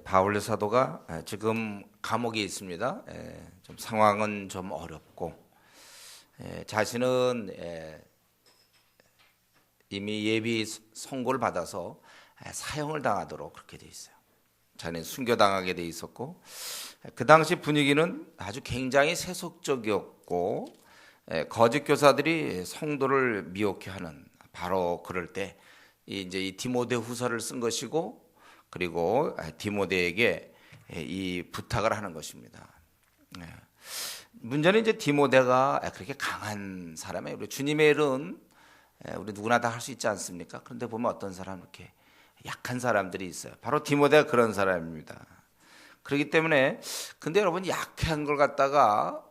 바울 사도가 지금 감옥에 있습니다. 좀 상황은 좀 어렵고 자신은 이미 예비 선고를 받아서 사형을 당하도록 그렇게 돼 있어요. 자기는 순교당하게 돼 있었고 그 당시 분위기는 아주 굉장히 세속적이었고 거짓 교사들이 성도를 미혹해하는 바로 그럴 때 이제 이 디모데 후서를 쓴 것이고 그리고 디모데에게 이 부탁을 하는 것입니다. 문제는 이제 디모데가 그렇게 강한 사람이에요. 우리 주님의 일은 우리 누구나 다 할 수 있지 않습니까? 그런데 보면 어떤 사람 이렇게 약한 사람들이 있어요. 바로 디모데가 그런 사람입니다. 그렇기 때문에 근데 여러분 약한 걸 갖다가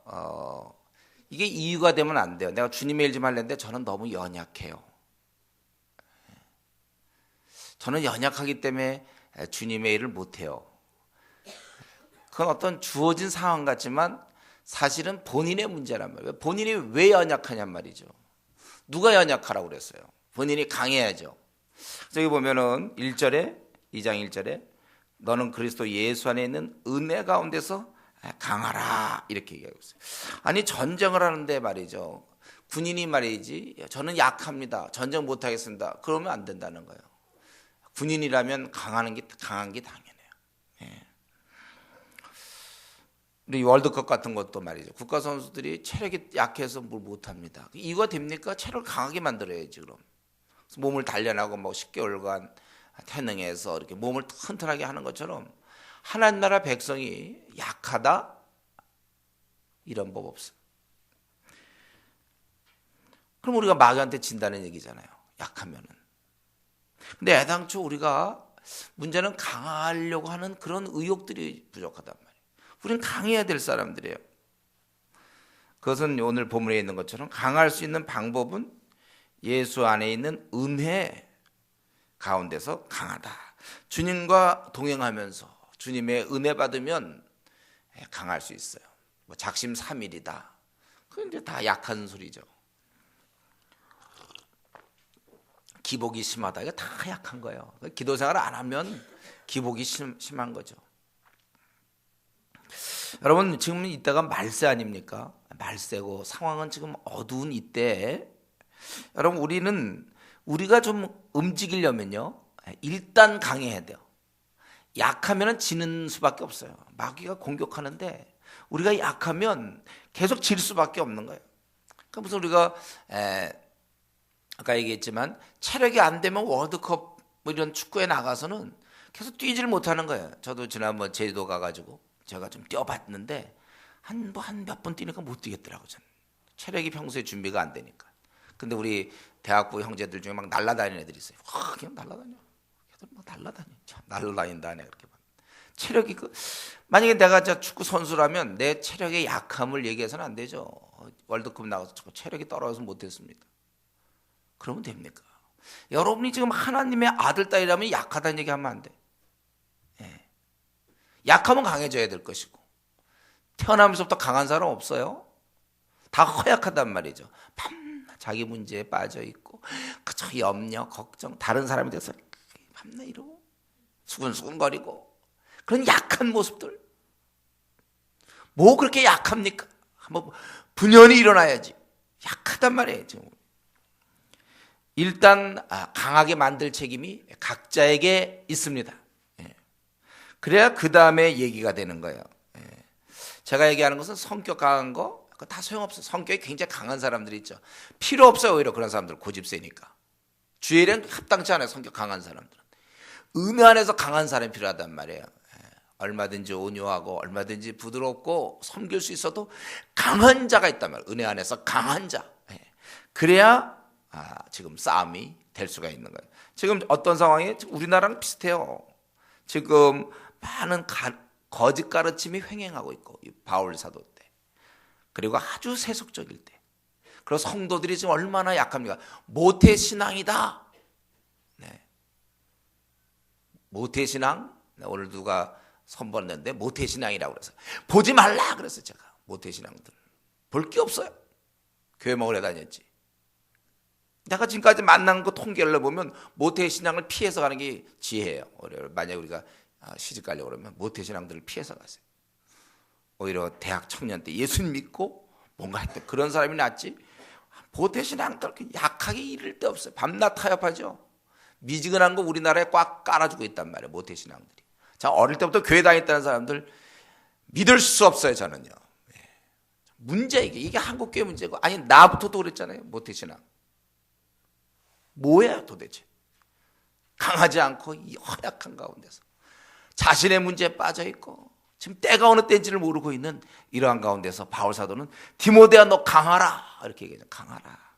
이게 이유가 되면 안 돼요. 내가 주님의 일 좀 하려는데 저는 너무 연약해요. 저는 연약하기 때문에 주님의 일을 못해요. 그건 어떤 주어진 상황 같지만 사실은 본인의 문제란 말이에요. 본인이 왜 연약하냔 말이죠. 누가 연약하라고 그랬어요? 본인이 강해야죠. 여기 보면은 1절에 2장 1절에 너는 그리스도 예수 안에 있는 은혜 가운데서 강하라 이렇게 얘기하고 있어요. 아니 전쟁을 하는데 말이죠. 군인이 말이지 저는 약합니다. 전쟁 못하겠습니다. 그러면 안 된다는 거예요. 군인이라면 강한 게 당연해요. 예. 우리 월드컵 같은 것도 말이죠. 국가 선수들이 체력이 약해서 뭘 못합니다. 이유가 됩니까? 체력을 강하게 만들어야지 그럼. 몸을 단련하고 뭐 10개월간 태능해서 이렇게 몸을 튼튼하게 하는 것처럼 하나님 나라 백성이 약하다? 이런 법 없어요. 그럼 우리가 마귀한테 진다는 얘기잖아요. 약하면은. 근데 애당초 우리가 문제는 강하려고 하는 그런 의욕들이 부족하단 말이에요. 우리는 강해야 될 사람들이에요. 그것은 오늘 본문에 있는 것처럼 강할 수 있는 방법은 예수 안에 있는 은혜 가운데서 강하다. 주님과 동행하면서 주님의 은혜 받으면 강할 수 있어요. 뭐 작심삼일이다. 그건 이제 다 약한 소리죠. 기복이 심하다. 이거 다 약한 거예요. 기도 생활을 안 하면 기복이 심한 거죠. 여러분 지금 이때가 말세 아닙니까? 말세고 상황은 지금 어두운 이때 여러분 우리가 좀 움직이려면요 일단 강해야 돼요. 약하면 지는 수밖에 없어요. 마귀가 공격하는데 우리가 약하면 계속 질 수밖에 없는 거예요. 그러니까 무슨 우리가 아까 얘기했지만 체력이 안 되면 월드컵 뭐 이런 축구에 나가서는 계속 뛰지를 못하는 거예요. 저도 지난번 제주도 가가지고 제가 좀 뛰어봤는데 한 몇 번 뛰니까 못 뛰겠더라고요. 저는. 체력이 평소에 준비가 안 되니까. 근데 우리 대학부 형제들 중에 막 날라다니는 애들이 있어요. 와, 그냥 날라다녀. 걔들 막 날라다녀. 참 날라다닌다네 그렇게 봐. 체력이 만약에 내가 축구 선수라면 내 체력의 약함을 얘기해서는 안 되죠. 월드컵 나가서 체력이 떨어져서 못했습니다. 그러면 됩니까? 여러분이 지금 하나님의 아들 딸이라면 약하다는 얘기하면 안 돼. 예. 약하면 강해져야 될 것이고 태어나면서부터 강한 사람 없어요. 다 허약하단 말이죠. 밤낮 자기 문제에 빠져 있고 그저 염려, 걱정, 다른 사람에 대해서 밤낮 이러고 수근수근거리고 그런 약한 모습들. 뭐 그렇게 약합니까? 한번 분연히 일어나야지. 약하단 말이에요. 지금. 일단 강하게 만들 책임이 각자에게 있습니다. 그래야 그 다음에 얘기가 되는 거예요. 제가 얘기하는 것은 성격 강한 거 다 소용없어요. 성격이 굉장히 강한 사람들이 있죠. 필요 없어요. 오히려 그런 사람들 고집 세니까. 주의 일은 합당치 않아요. 성격 강한 사람들은. 은혜 안에서 강한 사람이 필요하단 말이에요. 얼마든지 온유하고 얼마든지 부드럽고 섬길 수 있어도 강한 자가 있단 말이에요. 은혜 안에서 강한 자. 그래야 지금 싸움이 될 수가 있는 거예요. 지금 어떤 상황이 우리나라랑 비슷해요. 지금 많은 거짓 가르침이 횡행하고 있고 바울 사도 때 그리고 아주 세속적일 때 그리고 성도들이 지금 얼마나 약합니까? 모태신앙이다. 네. 모태신앙 오늘 누가 선보였는데 모태신앙이라고 그래서 보지 말라 그랬어요. 제가 모태신앙들 볼 게 없어요. 교회 먹으러 다녔지. 내가 지금까지 만난 거 통계를 보면 모태신앙을 피해서 가는 게 지혜예요. 만약에 우리가 시집 가려고 그러면 모태신앙들을 피해서 갔어요. 오히려 대학 청년 때 예수님 믿고 뭔가 했던 그런 사람이 낫지. 모태신앙들 약하게 이를 데 없어요. 밤낮 타협하죠. 미지근한 거 우리나라에 꽉 깔아주고 있단 말이에요. 모태신앙들이. 자, 어릴 때부터 교회 다녔다는 사람들 믿을 수 없어요. 저는요. 문제 이게 한국 교회 문제고, 아니 나부터도 그랬잖아요. 모태신앙 뭐예요 도대체? 강하지 않고 이 허약한 가운데서 자신의 문제에 빠져 있고 지금 때가 어느 때인지를 모르고 있는 이러한 가운데서 바울 사도는 디모데야 너 강하라 이렇게 얘기하죠. 강하라.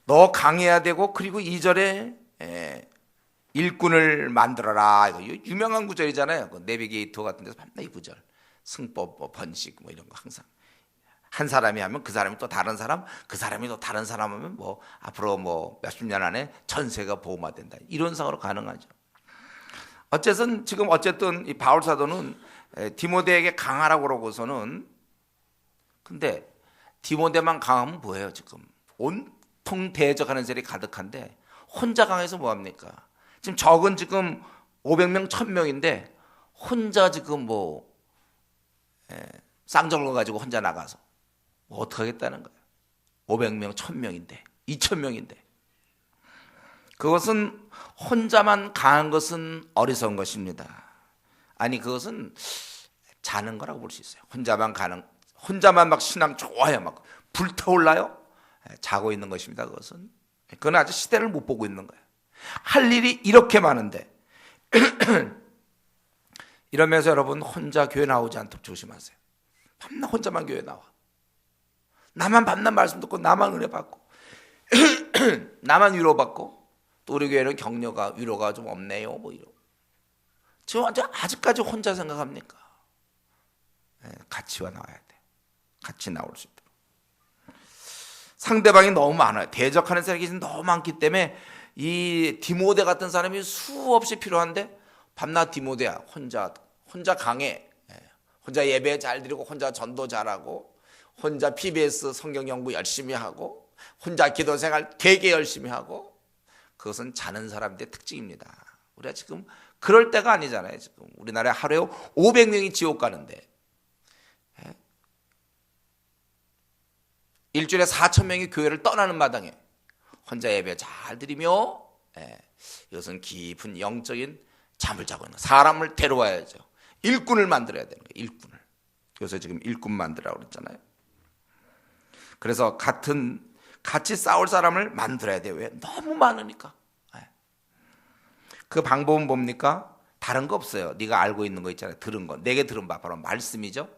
너 강해야 되고, 그리고 2절에 일꾼을 만들어라. 이거 유명한 구절이잖아요. 그 내비게이터 같은 데서 밤낮 이 구절. 승법, 뭐 번식, 뭐 이런 거 항상. 한 사람이 하면 그 사람이 또 다른 사람, 그 사람이 또 다른 사람 하면 뭐 앞으로 뭐 몇십 년 안에 전세가 보호화된다. 이런 상으로 가능하죠. 어쨌든 이 바울 사도는 디모데에게 강하라고 그러고서는, 근데 디모데만 강하면 뭐예요 지금? 온통 대적하는 셀이 가득한데 혼자 강해서 뭐합니까? 지금 적은 지금 500명 1000명인데 혼자 지금 뭐 쌍절거 가지고 혼자 나가서 뭐 어떻게 하겠다는 거예요? 500명 1000명인데 2000명인데 그것은 혼자만 강한 것은 어리석은 것입니다. 아니 그것은 자는 거라고 볼 수 있어요. 혼자만 막 신앙 좋아요, 막 불타올라요. 자고 있는 것입니다. 그건 아직 시대를 못 보고 있는 거예요. 할 일이 이렇게 많은데 이러면서 여러분 혼자 교회 나오지 않도록 조심하세요. 밤낮 혼자만 교회 나와. 나만 밤낮 말씀 듣고 나만 은혜 받고 나만 위로받고, 또 우리 교회는 격려가 위로가 좀 없네요 뭐 이러고. 지금 아직까지 혼자 생각합니까? 같이 나와야 돼. 같이 나올 수 있도록. 상대방이 너무 많아요. 대적하는 사람이 너무 많기 때문에 이 디모데 같은 사람이 수없이 필요한데 밤낮 디모데야 혼자 강해. 혼자 예배 잘 드리고 혼자 전도 잘하고 혼자 PBS 성경 연구 열심히 하고 혼자 기도 생활 되게 열심히 하고, 그것은 자는 사람들의 특징입니다. 우리가 지금 그럴 때가 아니잖아요. 지금 우리나라에 하루에 500명이 지옥 가는데 일주일에 4,000명이 교회를 떠나는 마당에 혼자 예배 잘 드리며 이것은 깊은 영적인 잠을 자고 있는 사람을 데려와야죠. 일꾼을 만들어야 되는 거예요. 일꾼을. 그래서 지금 일꾼 만들라고 그랬잖아요. 그래서 같이 싸울 사람을 만들어야 돼요. 왜? 너무 많으니까. 그 방법은 뭡니까? 다른 거 없어요. 네가 알고 있는 거 있잖아요. 들은 거. 내게 들은 바 바로 말씀이죠.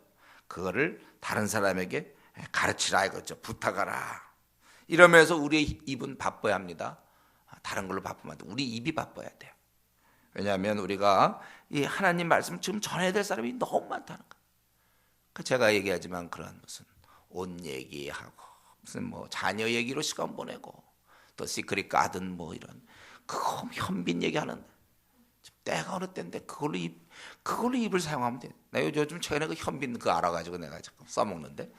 그거를 다른 사람에게 가르치라 이거죠. 부탁하라. 이러면서 우리의 입은 바빠야 합니다. 다른 걸로 바쁘면 안 돼. 우리 입이 바빠야 돼요. 왜냐하면 우리가 이 하나님 말씀 지금 전해야 될 사람이 너무 많다는 거예요. 제가 얘기하지만 그런 무슨 옷 얘기하고 무슨 뭐 자녀 얘기로 시간 보내고 또 시크릿 가든 뭐 이런 그거 현빈 얘기하는데 때가 어느 때인데 그걸로 입을 사용하면 돼. 나 요즘 최근에 그 현빈 그거 알아가지고 내가 자꾸 써먹는데.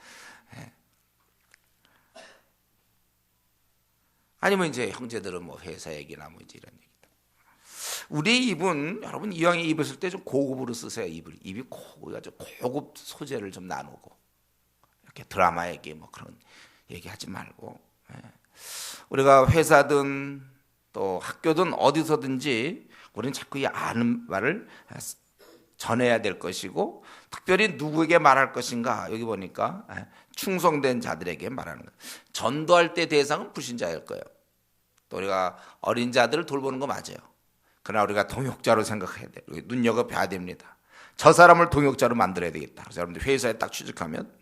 아니면 이제 형제들은 뭐 회사 얘기나 뭐 이제 이런 얘기다. 우리 입은 여러분 이왕에 입을 쓸 때 좀 고급으로 쓰세요. 입이 고급 소재를 좀 나누고 이렇게 드라마 얘기 뭐 그런 얘기하지 말고, 우리가 회사든 또 학교든 어디서든지 우리는 자꾸 이 아는 말을 전해야 될 것이고, 특별히 누구에게 말할 것인가, 여기 보니까 충성된 자들에게 말하는 거예요. 전도할 때 대상은 불신자일 거예요. 또 우리가 어린 자들을 돌보는 거 맞아요. 그러나 우리가 동역자로 생각해야 돼요. 눈여겨봐야 됩니다. 저 사람을 동역자로 만들어야 되겠다. 그래서 여러분들 회사에 딱 취직하면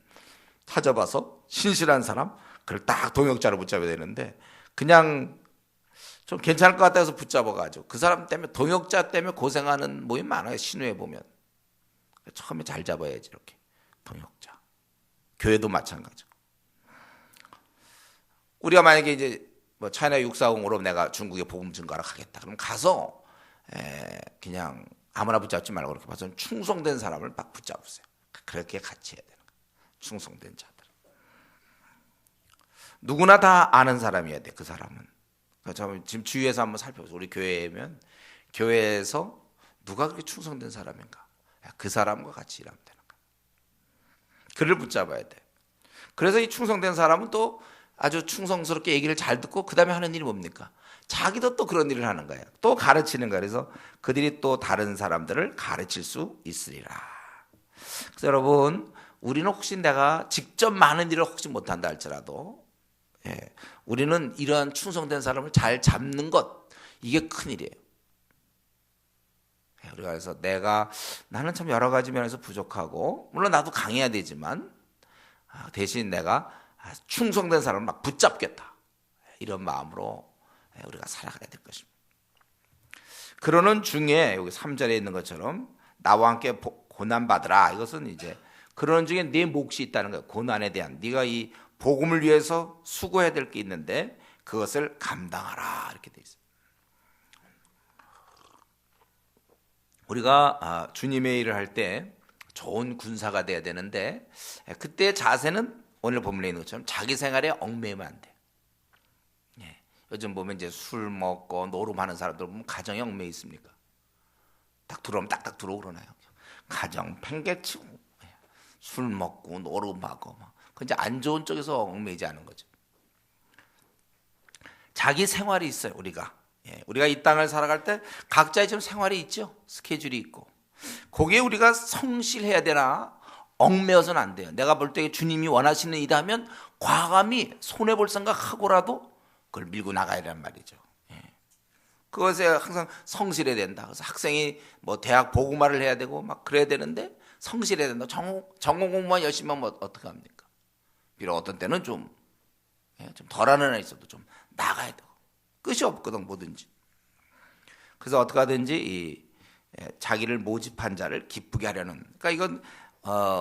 찾아봐서 신실한 사람, 그걸 딱 동역자로 붙잡아야 되는데 그냥 좀 괜찮을 것 같아서 붙잡아가지고 그 사람 때문에, 동역자 때문에 고생하는 모임 많아요. 신우에 보면. 처음에 잘 잡아야지 이렇게 동역자. 교회도 마찬가지고. 우리가 만약에 이제 뭐 차이나 640으로 내가 중국에 복음 증거하러 가겠다. 그럼 가서 그냥 아무나 붙잡지 말고 그렇게 봐서 충성된 사람을 막 붙잡으세요. 그렇게 같이 해야 되는 거예요. 충성된 자들. 누구나 다 아는 사람이어야 돼. 그 사람은. 지금 주위에서 한번 살펴보세요. 우리 교회면 교회에서 누가 그렇게 충성된 사람인가? 그 사람과 같이 일하면 되는 거야. 그를 붙잡아야 돼. 그래서 이 충성된 사람은 또 아주 충성스럽게 얘기를 잘 듣고 그 다음에 하는 일이 뭡니까? 자기도 또 그런 일을 하는 거예요. 또 가르치는 거예요. 그래서 그들이 또 다른 사람들을 가르칠 수 있으리라. 그래서 여러분, 우리는 혹시 내가 직접 많은 일을 혹시 못한다 할지라도 우리는 이러한 충성된 사람을 잘 잡는 것, 이게 큰일이에요. 우리가 그래서 나는 참 여러 가지 면에서 부족하고 물론 나도 강해야 되지만 대신 내가 충성된 사람을 막 붙잡겠다, 이런 마음으로 우리가 살아가야 될 것입니다. 그러는 중에 여기 3절에 있는 것처럼 나와 함께 고난받으라. 이것은 이제 그러는 중에 네 몫이 있다는 거예요. 고난에 대한, 네가 이 복음을 위해서 수고해야 될 게 있는데 그것을 감당하라, 이렇게 돼 있어요. 우리가 주님의 일을 할 때 좋은 군사가 돼야 되는데 그때 자세는 오늘 본문에 있는 것처럼 자기 생활에 얽매이면 안 돼. 요즘 보면 이제 술 먹고 노름하는 사람들 보면 가정에 얽매여 있습니까? 딱 들어오면 딱딱 들어오고 그러나요? 가정 팽개치고 술 먹고 노름하고 그 이제 안 좋은 쪽에서 얽매이지 않은 거죠. 자기 생활이 있어요. 우리가 이 땅을 살아갈 때 각자의 좀 생활이 있죠. 스케줄이 있고 거기에 우리가 성실해야 되나 얽매여서는 안 돼요. 내가 볼 때 주님이 원하시는 일하면 과감히 손해볼 생각하고라도 그걸 밀고 나가야 되란 말이죠. 그것에 항상 성실해야 된다. 그래서 학생이 뭐 대학 보고말을 해야 되고 막 그래야 되는데 성실해야 된다. 전공 공부만 열심히 하면 어떻게 합니까? 비록 어떤 때는 좀 덜하는 애 있어도 좀 나가야 되고 끝이 없거든, 뭐든지. 그래서 어떻게 하든지 자기를 모집한 자를 기쁘게 하려는, 그러니까 이건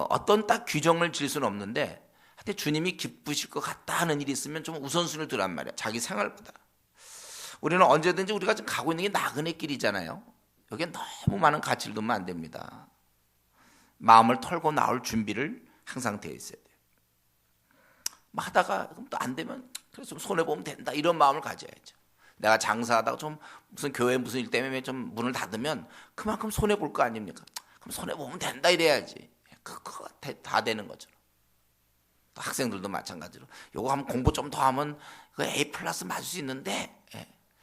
어떤 딱 규정을 질 수는 없는데 하여튼 주님이 기쁘실 것 같다 하는 일이 있으면 좀 우선순위를 두란 말이야. 자기 생활보다. 우리는 언제든지 우리가 지금 가고 있는 게 나그네 길이잖아요. 여기에 너무 많은 가치를 두면 안 됩니다. 마음을 털고 나올 준비를 항상 되어 있어야 돼요. 하다가 또 안 되면 그래서 좀 손해보면 된다, 이런 마음을 가져야죠. 내가 장사하다가 좀 무슨 교회 무슨 일 때문에 좀 문을 닫으면 그만큼 손해볼 거 아닙니까? 그럼 손해보면 된다 이래야지. 그거 다 되는 거죠. 또 학생들도 마찬가지로 요거 하면 공부 좀 더 하면 A 플러스 맞을 수 있는데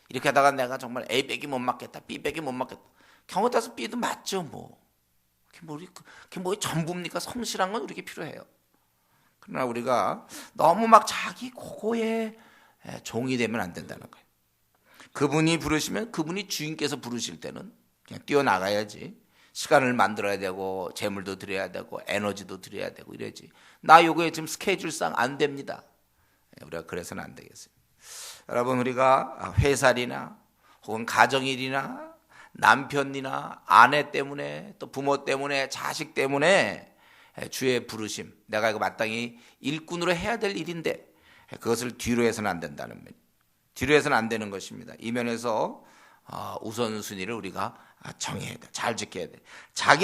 이렇게 하다가 내가 정말 A 백이 못 맞겠다, B 백이 못 맞겠다. 경우 따라서 B도 맞죠. 그게 뭐 전부입니까? 성실한 건 우리에게 필요해요. 그러나 우리가 너무 막 자기 고고에 종이 되면 안 된다는 거예요. 그분이 부르시면 그분이 주인께서 부르실 때는 그냥 뛰어나가야지. 시간을 만들어야 되고 재물도 드려야 되고 에너지도 드려야 되고 이래야지. 나 요거에 지금 스케줄상 안 됩니다. 우리가 그래서는 안 되겠어요. 여러분, 우리가 회사일이나 혹은 가정일이나 남편이나 아내 때문에 또 부모 때문에 자식 때문에 주의 부르심, 내가 이거 마땅히 일꾼으로 해야 될 일인데 그것을 뒤로 해서는 안 된다는 면, 뒤로 해서는 안 되는 것입니다. 이 면에서 우선순위를 우리가 정해야 돼. 잘 지켜야 돼.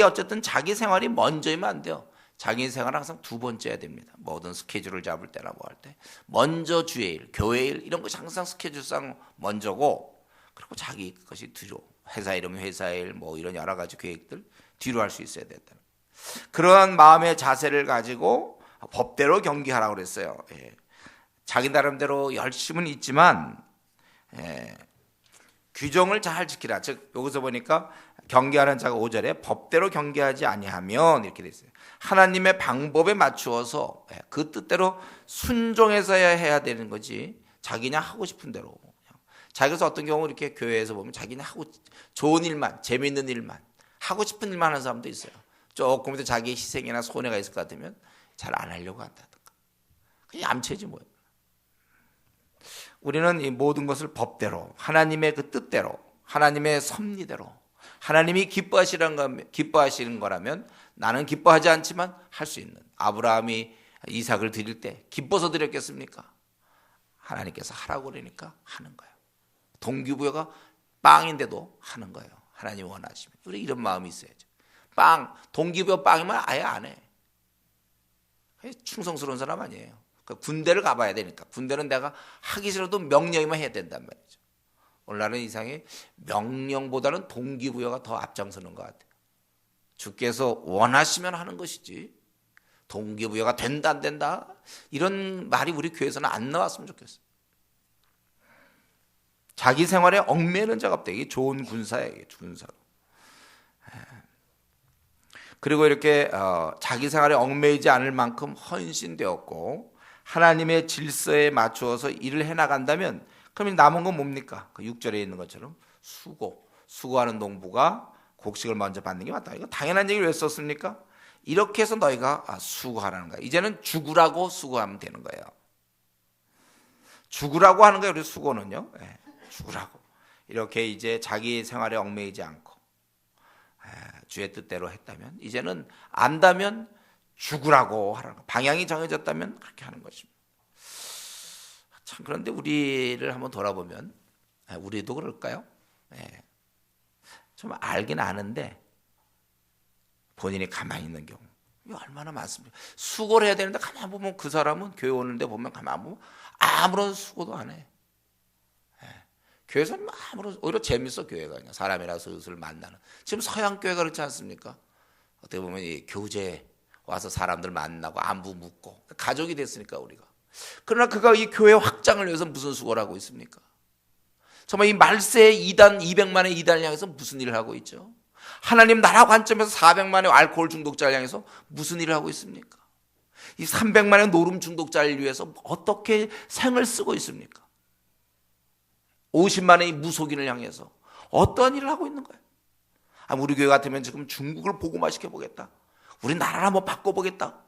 어쨌든 자기 생활이 먼저이면 안 돼요. 자기 생활은 항상 두 번째야 됩니다. 모든 스케줄을 잡을 때나 뭐 할 때 먼저 주의 일, 교회 일 이런 것이 항상 스케줄상 먼저고, 그리고 자기 것이 뒤로, 회사 일이면 회사 일 뭐 이런 여러 가지 계획들 뒤로 할 수 있어야 된다. 그러한 마음의 자세를 가지고 법대로 경계하라고 그랬어요. 자기 나름대로 열심은 있지만 규정을 잘 지키라. 즉 여기서 보니까 경계하는 자가 5절에 법대로 경계하지 아니하면 이렇게 돼 있어요. 하나님의 방법에 맞추어서 그 뜻대로 순종해서야 해야 되는 거지 자기냐 하고 싶은 대로. 자기서 어떤 경우 이렇게 교회에서 보면 자기는 하고 좋은 일만, 재미있는 일만, 하고 싶은 일만 하는 사람도 있어요. 조금 더 자기의 희생이나 손해가 있을 것 같으면 잘 안 하려고 한다든가. 그냥 얌체지 뭐예요. 우리는 이 모든 것을 법대로, 하나님의 그 뜻대로, 하나님의 섭리대로, 하나님이 기뻐하시는 거라면 나는 기뻐하지 않지만 할 수 있는, 아브라함이 이삭을 드릴 때 기뻐서 드렸겠습니까? 하나님께서 하라고 그러니까 하는 거예요. 동기부여가 빵인데도 하는 거예요. 하나님이 원하시면. 우리 이런 마음이 있어야죠. 동기부여 빵이면 아예 안 해. 충성스러운 사람 아니에요. 군대를 가봐야 되니까. 군대는 내가 하기 싫어도 명령이면 해야 된단 말이죠. 오늘날은 이상하게 명령보다는 동기부여가 더 앞장서는 것 같아요. 주께서 원하시면 하는 것이지 동기부여가 된다 안 된다 이런 말이 우리 교회에서는 안 나왔으면 좋겠어요. 자기 생활에 얽매이는 작업도 이게 좋은 군사예요. 군사로. 그리고 이렇게 자기 생활에 얽매이지 않을 만큼 헌신되었고 하나님의 질서에 맞추어서 일을 해나간다면 그럼 남은 건 뭡니까? 그 6절에 있는 것처럼 수고하는 농부가 곡식을 먼저 받는 게 맞다. 이거 당연한 얘기를 왜 썼습니까? 이렇게 해서 너희가 수고하라는 거야. 이제는 죽으라고 수고하면 되는 거예요. 죽으라고 하는 거예요. 우리 수고는요. 네, 죽으라고. 이렇게 이제 자기 생활에 얽매이지 않고 주의 뜻대로 했다면 이제는 안다면 죽으라고 하라는 거. 방향이 정해졌다면 그렇게 하는 것입니다. 참 그런데 우리를 한번 돌아보면 우리도 그럴까요? 네. 좀 알긴 아는데 본인이 가만히 있는 경우 이거 얼마나 많습니까? 수고를 해야 되는데 가만 보면 그 사람은 교회 오는데 보면 가만 보면 아무런 수고도 안 해. 교회에서는 아무런 오히려 재밌어. 교회가 그냥 사람이라서 그것을 만나는. 지금 서양 교회가 그렇지 않습니까? 어떻게 보면 이 교제 와서 사람들 만나고 안부 묻고 가족이 됐으니까 우리가. 그러나 그가 이 교회 확장을 위해서 무슨 수고를 하고 있습니까? 정말 이 말세의 200만의 이단을 향해서 무슨 일을 하고 있죠? 하나님 나라 관점에서 400만의 알코올 중독자를 향해서 무슨 일을 하고 있습니까? 이 300만의 노름 중독자를 위해서 어떻게 생을 쓰고 있습니까? 50만의 무속인을 향해서 어떠한 일을 하고 있는 거예요? 우리 교회 같으면 지금 중국을 복음화시켜 보겠다. 우리 나라를 한번 바꿔보겠다.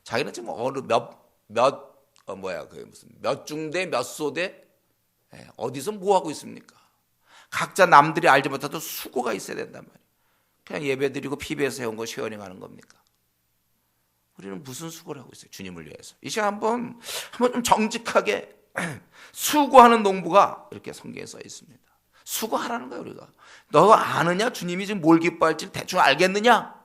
자기는 지금 어느 몇 중대 몇 소대 어디서 뭐 하고 있습니까? 각자 남들이 알지 못해도 수고가 있어야 된단 말이에요. 그냥 예배드리고 PBS 해온 거 쉐어링하는 겁니까? 우리는 무슨 수고를 하고 있어요? 주님을 위해서. 이 시간 한번 좀 정직하게 수고하는 농부가 이렇게 성경에 써 있습니다. 수고하라는 거예요. 우리가 너 아느냐? 주님이 지금 뭘 기뻐할지 대충 알겠느냐?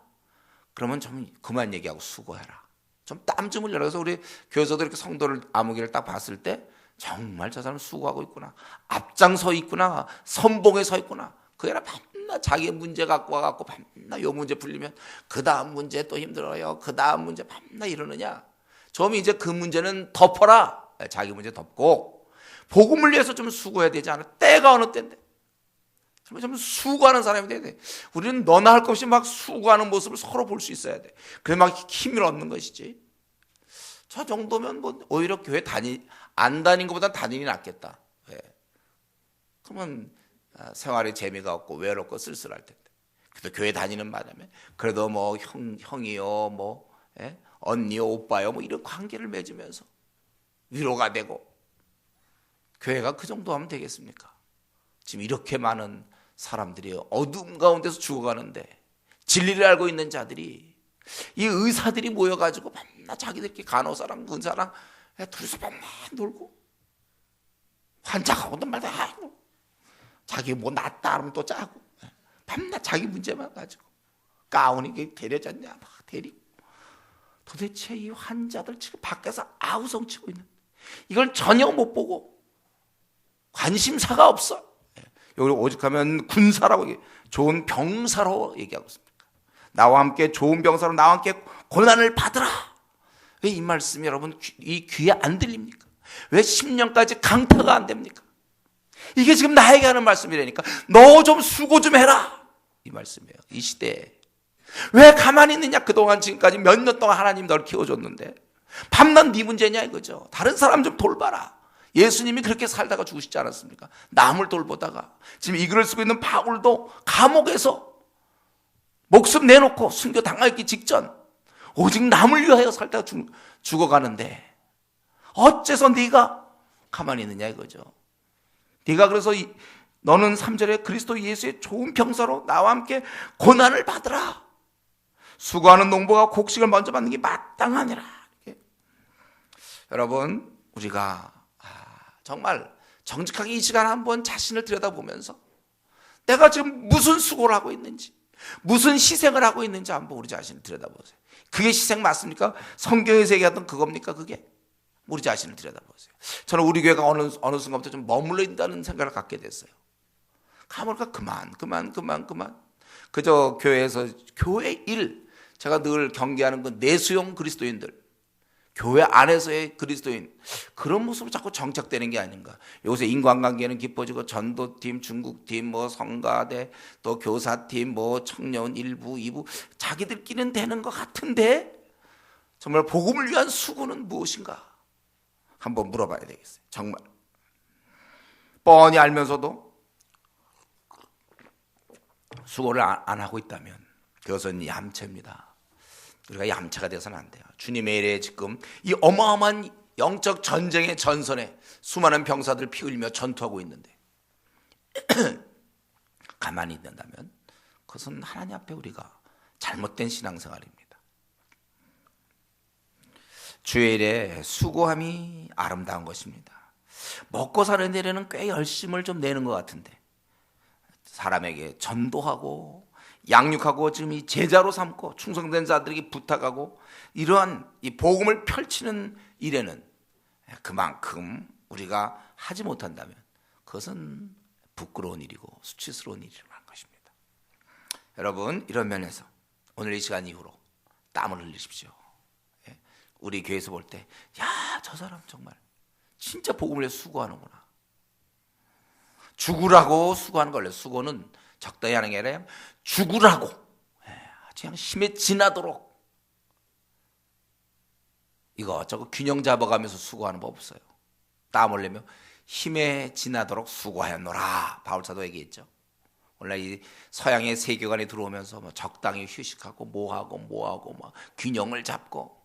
그러면 좀 그만 얘기하고 수고해라. 좀 땀 좀 흘려라. 그래서 우리 교회에서도 이렇게 성도를 아무개를 딱 봤을 때 정말 저 사람 수고하고 있구나. 앞장서 있구나. 선봉에 서 있구나. 그 애라 밤낮 자기 문제 갖고 와갖고 밤낮 요 문제 풀리면 그 다음 문제 또 힘들어요. 그 다음 문제 밤낮 이러느냐. 좀 이제 그 문제는 덮어라. 자기 문제 덮고 복음을 위해서 좀 수고해야 되지 않아? 때가 어느 때인데 좀 수고하는 사람이 돼야 돼. 우리는 너나 할 것 없이 막 수고하는 모습을 서로 볼 수 있어야 돼. 그래 막 힘을 얻는 것이지. 저 정도면 뭐 오히려 교회 안 다닌 것보다 다니는 게 낫겠다. 왜? 그러면 생활에 재미가 없고 외롭고 쓸쓸할 텐데. 그래도 교회 다니는 바람에 그래도 뭐 형이요, 뭐 언니요, 오빠요, 뭐 이런 관계를 맺으면서 위로가 되고 교회가 그 정도 하면 되겠습니까? 지금 이렇게 많은 사람들이 어둠 가운데서 죽어가는데 진리를 알고 있는 자들이 이 의사들이 모여가지고 맨날 자기들끼리 간호사랑 군사랑 둘이서 맨날 놀고 환자하고도 말도 하고 자기 뭐 낫다 하면 또 짜고 밤낮 자기 문제만 가지고 가운이 데려졌냐 막 데리고 도대체 이 환자들 지금 밖에서 아우성 치고 있는 이걸 전혀 못 보고 관심사가 없어. 여기 오직하면 군사라고 좋은 병사로 얘기하고 있습니다. 나와 함께 좋은 병사로 나와 함께 고난을 받으라. 왜 이 말씀이 여러분 이 귀에 안 들립니까? 왜 10년까지 강타가 안 됩니까? 이게 지금 나에게 하는 말씀이라니까. 너 좀 수고 좀 해라. 이 말씀이에요. 이 시대에. 왜 가만히 있느냐? 그동안 지금까지 몇 년 동안 하나님 널 키워줬는데 밤낮 네 문제냐 이거죠. 다른 사람 좀 돌봐라. 예수님이 그렇게 살다가 죽으시지 않았습니까? 남을 돌보다가 지금 이 글을 쓰고 있는 바울도 감옥에서 목숨 내놓고 순교 당하기 직전 오직 남을 위하여 살다가 죽어가는데 어째서 네가 가만히 있느냐 이거죠. 네가 그래서 너는 3절에 그리스도 예수의 좋은 병사로 나와 함께 고난을 받으라. 수고하는 농부가 곡식을 먼저 받는 게 마땅하니라. 여러분 우리가 정말 정직하게 이 시간 한번 자신을 들여다보면서 내가 지금 무슨 수고를 하고 있는지 무슨 희생을 하고 있는지 한번 우리 자신을 들여다보세요. 그게 희생 맞습니까? 성경에서 얘기하던 그겁니까 그게? 우리 자신을 들여다보세요. 저는 우리 교회가 어느 순간부터 좀 머물러 있다는 생각을 갖게 됐어요. 가물가 그만. 그저 교회에서 교회 일, 제가 늘 경계하는 건 내수용 그리스도인들, 교회 안에서의 그리스도인, 그런 모습으로 자꾸 정착되는 게 아닌가. 요새 인간관계는 깊어지고 전도팀, 중국팀, 뭐 성가대, 또 교사팀, 뭐 청년 1부, 2부, 자기들끼리는 되는 것 같은데 정말 복음을 위한 수고는 무엇인가? 한번 물어봐야 되겠어요. 정말 뻔히 알면서도 수고를 안 하고 있다면 그것은 얌체입니다. 우리가 얌체가 돼서는 안 돼요. 주님의 일에 지금 이 어마어마한 영적 전쟁의 전선에 수많은 병사들 피 흘리며 전투하고 있는데 가만히 있는다면 그것은 하나님 앞에 우리가 잘못된 신앙생활입니다. 주의 일에 수고함이 아름다운 것입니다. 먹고 사는 데에는 꽤 열심을 좀 내는 것 같은데 사람에게 전도하고 양육하고 지금 이 제자로 삼고 충성된 자들에게 부탁하고 이러한 이 복음을 펼치는 일에는 그만큼 우리가 하지 못한다면 그것은 부끄러운 일이고 수치스러운 일이라는 것입니다. 여러분, 이런 면에서 오늘 이 시간 이후로 땀을 흘리십시오. 우리 교회에서 볼 때 야, 저 사람 정말 진짜 복음을 위해 수고하는구나. 죽으라고 수고하는 걸요. 수고는 적당히 하는 게 아니라 죽으라고 그냥 힘에 지나도록 이거저거 균형 잡아가면서 수고하는 법 없어요. 땀 흘리며 힘에 지나도록 수고하였노라, 바울사도 얘기했죠. 원래 이 서양의 세계관에 들어오면서 뭐 적당히 휴식하고 뭐하고 막 균형을 잡고,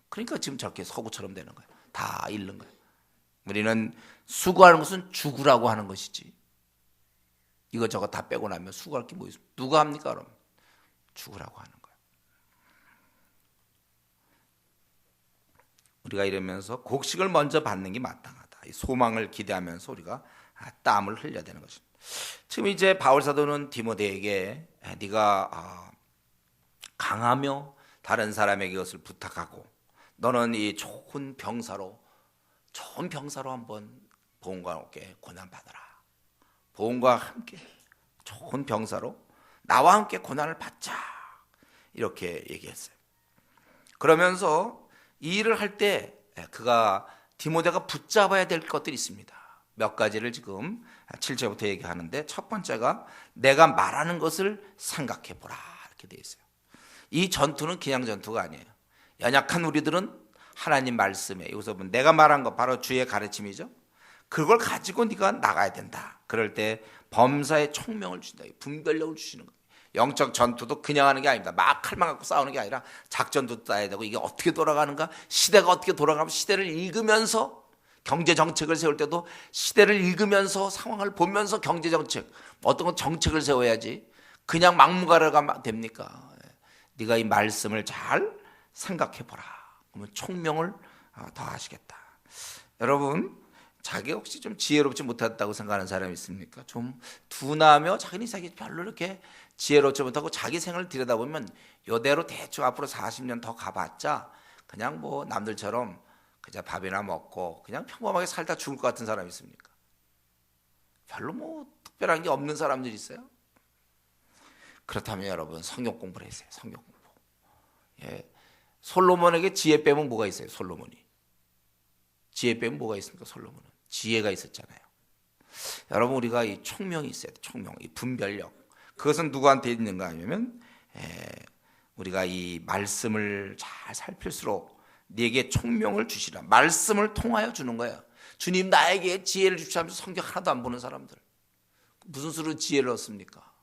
그러니까 지금 저렇게 서구처럼 되는 거예요. 다 잃는 거예요. 우리는 수고하는 것은 죽으라고 하는 것이지, 이거저거 다 빼고 나면 수고할 게 뭐 있습니까? 누가 합니까? 그럼 죽으라고 하는 거예요. 우리가 이러면서 곡식을 먼저 받는 게 마땅하다. 이 소망을 기대하면서 우리가 땀을 흘려야 되는 것입니다. 지금 이제 바울 사도는 디모데에게 네가 강하며 다른 사람에게 이것을 부탁하고 너는 이 좋은 병사로 한번 보험과 함께 고난 받아라. 보험과 함께 좋은 병사로 나와 함께 고난을 받자, 이렇게 얘기했어요. 그러면서 이 일을 할 때 그가 디모데가 붙잡아야 될 것들이 있습니다. 몇 가지를 지금 7절부터 얘기하는데, 첫 번째가 내가 말하는 것을 생각해 보라, 이렇게 되어 있어요. 이 전투는 그냥 전투가 아니에요. 연약한 우리들은 하나님 말씀에, 여기서 보면 내가 말한 것 바로 주의 가르침이죠. 그걸 가지고 네가 나가야 된다. 그럴 때 범사에 총명을 주신다. 분별력을 주시는 거예요. 영적 전투도 그냥 하는 게 아닙니다. 막 칼만 갖고 싸우는 게 아니라 작전도 짜야 되고, 이게 어떻게 돌아가는가, 시대가 어떻게 돌아가면 시대를 읽으면서, 경제 정책을 세울 때도 시대를 읽으면서 상황을 보면서 경제 정책, 어떤 건 정책을 세워야지 그냥 막무가내가 됩니까? 네가 이 말씀을 잘 생각해 보라. 그러면 총명을 더하시겠다. 여러분, 자기 혹시 좀 지혜롭지 못했다고 생각하는 사람이 있습니까? 좀 둔하며 자기 별로 이렇게 지혜롭지 못하고 자기 생을 들여다보면 이대로 대충 앞으로 40년 더 가봤자 그냥 뭐 남들처럼 그냥 밥이나 먹고 그냥 평범하게 살다 죽을 것 같은 사람이 있습니까? 별로 뭐 특별한 게 없는 사람들이 있어요. 그렇다면 여러분, 성경 공부를 했어요. 성경 공부. 예. 솔로몬에게 지혜 빼면 뭐가 있어요? 솔로몬이 지혜 빼면 뭐가 있습니까? 솔로몬은 지혜가 있었잖아요. 여러분, 우리가 이 총명이 있어야 돼. 총명, 이 분별력. 그것은 누구한테 있는가 하면 우리가 이 말씀을 잘 살필수록 네게 총명을 주시라. 말씀을 통하여 주는 거예요. 주님, 나에게 지혜를 주시오 하면서 성경 하나도 안 보는 사람들, 무슨 수로 지혜를 얻습니까?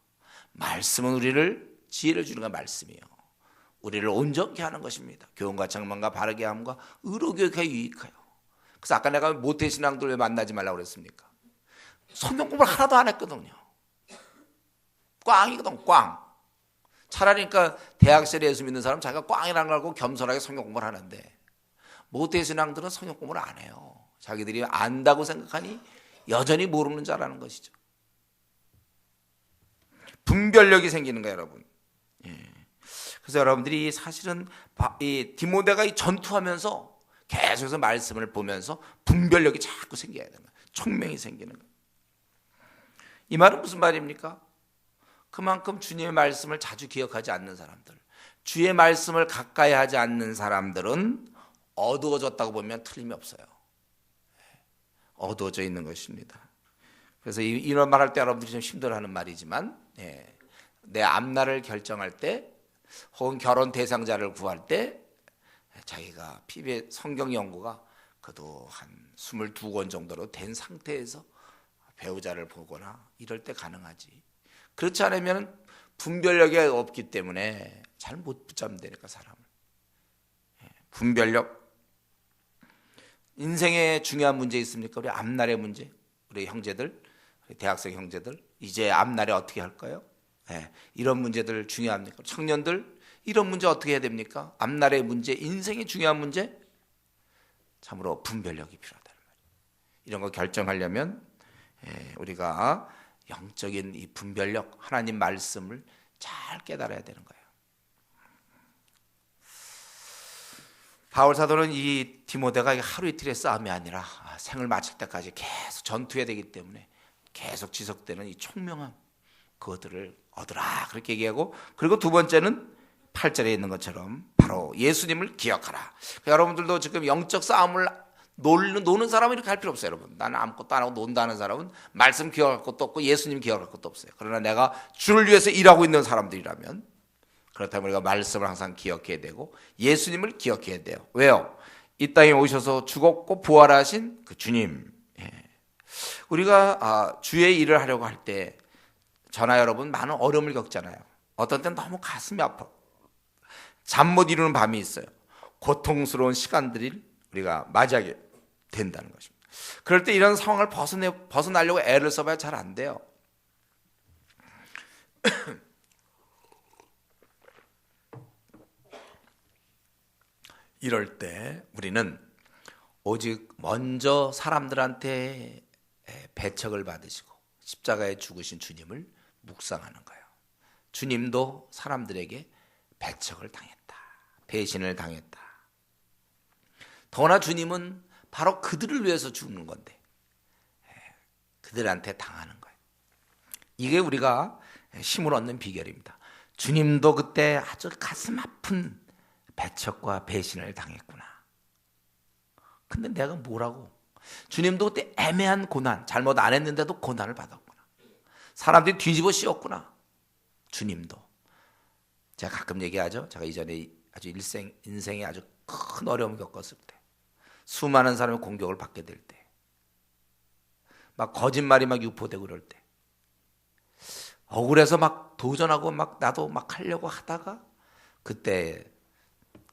말씀은 우리를 지혜를 주는 거 말씀이에요. 우리를 온전케 하는 것입니다. 교훈과 책망과 바르게 함과 의로 교육에 유익하여. 그래서 아까 내가 모태신앙들 왜 만나지 말라고 그랬습니까? 성경 공부를 하나도 안 했거든요. 꽝이거든, 꽝. 차라리 그러니까 대학 시절에 예수 믿는 사람 자기가 꽝이라는 걸 알고 겸손하게 성경 공부를 하는데, 모태신앙들은 성경 공부를 안 해요. 자기들이 안다고 생각하니 여전히 모르는 자라는 것이죠. 분별력이 생기는 거예요, 여러분. 예. 그래서 여러분들이 사실은 이 디모데가 이 전투하면서 계속해서 말씀을 보면서 분별력이 자꾸 생겨야 되는 거예요. 총명이 생기는 거예요. 이 말은 무슨 말입니까? 그만큼 주님의 말씀을 자주 기억하지 않는 사람들, 주의 말씀을 가까이 하지 않는 사람들은 어두워졌다고 보면 틀림이 없어요. 어두워져 있는 것입니다. 그래서 이런 말할 때 여러분들이 좀 힘들어하는 말이지만, 내 앞날을 결정할 때 혹은 결혼 대상자를 구할 때 자기가 PBS 성경 연구가 그래도 한 22권 정도로 된 상태에서 배우자를 보거나 이럴 때 가능하지. 그렇지 않으면 분별력이 없기 때문에 잘 못 붙잡는다니까 사람을. 분별력. 인생에 중요한 문제 있습니까? 우리 앞날의 문제. 우리 형제들, 우리 대학생 형제들 이제 앞날에 어떻게 할까요? 이런 문제들 중요합니까? 청년들 이런 문제 어떻게 해야 됩니까? 앞날의 문제, 인생의 중요한 문제 참으로 분별력이 필요하다는 말이에요. 이런 거 결정하려면 우리가 영적인 이 분별력, 하나님 말씀을 잘 깨달아야 되는 거예요. 바울 사도는 이 디모데가 하루 이틀의 싸움이 아니라 생을 마칠 때까지 계속 전투해야 되기 때문에 계속 지속되는 이 총명함, 그것들을 얻으라 그렇게 얘기하고, 그리고 두 번째는 8절에 있는 것처럼 바로 예수님을 기억하라. 여러분들도 지금 영적 싸움을 노는 사람은 이렇게 할 필요 없어요. 여러분, 나는 아무것도 안 하고 논다는 사람은 말씀 기억할 것도 없고 예수님 기억할 것도 없어요. 그러나 내가 주를 위해서 일하고 있는 사람들이라면, 그렇다면 우리가 말씀을 항상 기억해야 되고 예수님을 기억해야 돼요. 왜요? 이 땅에 오셔서 죽었고 부활하신 그 주님. 우리가 주의 일을 하려고 할 때 저나 여러분 많은 어려움을 겪잖아요. 어떤 때는 너무 가슴이 아파, 잠 못 이루는 밤이 있어요. 고통스러운 시간들을 우리가 맞이하게 된다는 것입니다. 그럴 때 이런 상황을 벗어나려고 애를 써봐야 잘 안 돼요. 이럴 때 우리는 오직 먼저 사람들한테 배척을 받으시고 십자가에 죽으신 주님을 묵상하는 거예요. 주님도 사람들에게 배척을 당했다, 배신을 당했다. 더나 주님은 바로 그들을 위해서 죽는 건데 그들한테 당하는 거예요. 이게 우리가 힘을 얻는 비결입니다. 주님도 그때 아주 가슴 아픈 배척과 배신을 당했구나. 근데 내가 뭐라고? 주님도 그때 애매한 고난, 잘못 안 했는데도 고난을 받았구나. 사람들이 뒤집어 씌웠구나. 주님도. 제가 가끔 얘기하죠. 제가 이전에 아주 인생에 아주 큰 어려움을 겪었을 때, 수많은 사람의 공격을 받게 될 때, 막 거짓말이 막 유포되고 그럴 때, 억울해서 막 도전하고 막 나도 막 하려고 하다가 그때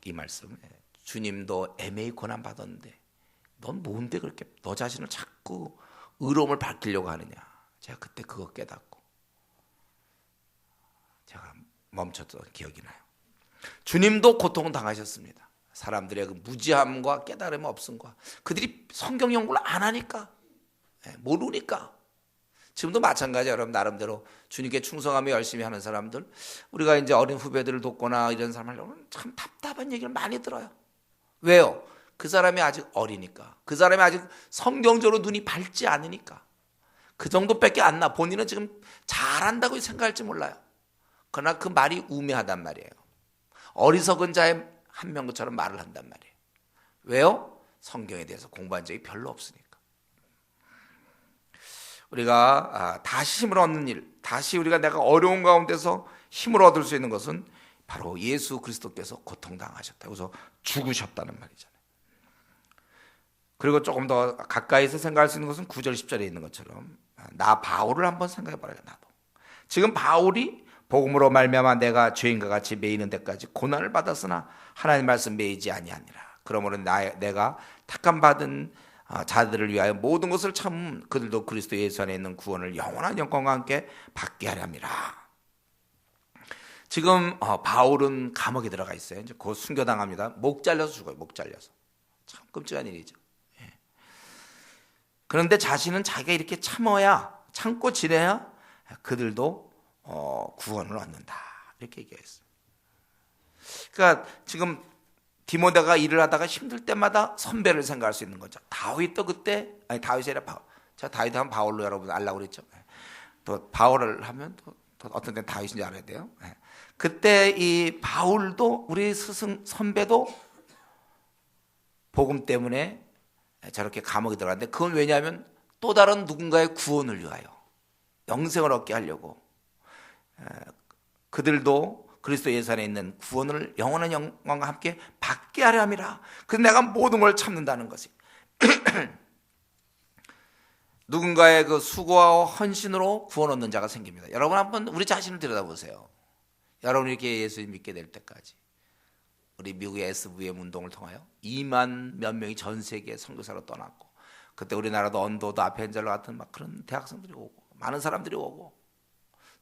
이 말씀, 주님도 애매히 고난 받았는데 넌 뭔데 그렇게 너 자신을 자꾸 의로움을 밝히려고 하느냐. 제가 그때 그거 깨닫고 제가 멈췄던 기억이 나요. 주님도 고통을 당하셨습니다. 사람들의 그 무지함과 깨달음 없음과 그들이 성경 연구를 안 하니까, 모르니까. 지금도 마찬가지예요. 여러분, 나름대로 주님께 충성하며 열심히 하는 사람들, 우리가 이제 어린 후배들을 돕거나 이런 사람 하려면 참 답답한 얘기를 많이 들어요. 왜요? 그 사람이 아직 어리니까, 그 사람이 아직 성경적으로 눈이 밝지 않으니까. 그 정도밖에 안 나. 본인은 지금 잘한다고 생각할지 몰라요. 그러나 그 말이 우매하단 말이에요. 어리석은 자의 한 명처럼 말을 한단 말이에요. 왜요? 성경에 대해서 공부한 적이 별로 없으니까. 우리가 다시 힘을 얻는 일, 다시 우리가 내가 어려운 가운데서 힘을 얻을 수 있는 것은 바로 예수 그리스도께서 고통당하셨다. 그래서 죽으셨다는 말이잖아요. 그리고 조금 더 가까이서 생각할 수 있는 것은 9절 10절에 있는 것처럼 나 바울을 한번 생각해 봐요. 나도 지금 바울이 복음으로 말미암아 내가 죄인과 같이 매이는 데까지 고난을 받았으나 하나님 말씀 매이지 아니하니라. 그러므로 내가 택함 받은 자들을 위하여 모든 것을 참 그들도 그리스도 예수 안에 있는 구원을 영원한 영광과 함께 받게 하렵니다. 지금 바울은 감옥에 들어가 있어요. 이제 곧 순교당합니다. 목 잘려서 죽어요. 목 잘려서. 참 끔찍한 일이죠. 그런데 자신은 자기가 이렇게 참고 지내야 그들도 구원을 얻는다. 이렇게 얘기했어요. 그러니까 지금 디모데가 일을 하다가 힘들 때마다 선배를 생각할 수 있는 거죠. 다윗도 그때, 아니 다윗이 아니라 바울. 제가 다윗 하면 바울로 여러분 알라고 그랬죠. 또 바울을 하면 또 어떤 때는 다윗인지 알아야 돼요. 그때 이 바울도 우리 스승 선배도 복음 때문에 저렇게 감옥에 들어갔는데, 그건 왜냐하면 또 다른 누군가의 구원을 위하여 영생을 얻게 하려고, 그들도 그리스도 예수 안에 있는 구원을 영원한 영광과 함께 받게 하려 함이라. 그래서 내가 모든 걸 참는다는 것이 누군가의 그 수고와 헌신으로 구원 얻는 자가 생깁니다. 여러분 한번 우리 자신을 들여다보세요. 여러분이 이렇게 예수님 믿게 될 때까지 우리 미국의 SVM 운동을 통하여 2만 몇 명이 전 세계에 선교사로 떠났고, 그때 우리나라도 언도도 아펜젤러 같은 막 그런 대학생들이 오고 많은 사람들이 오고,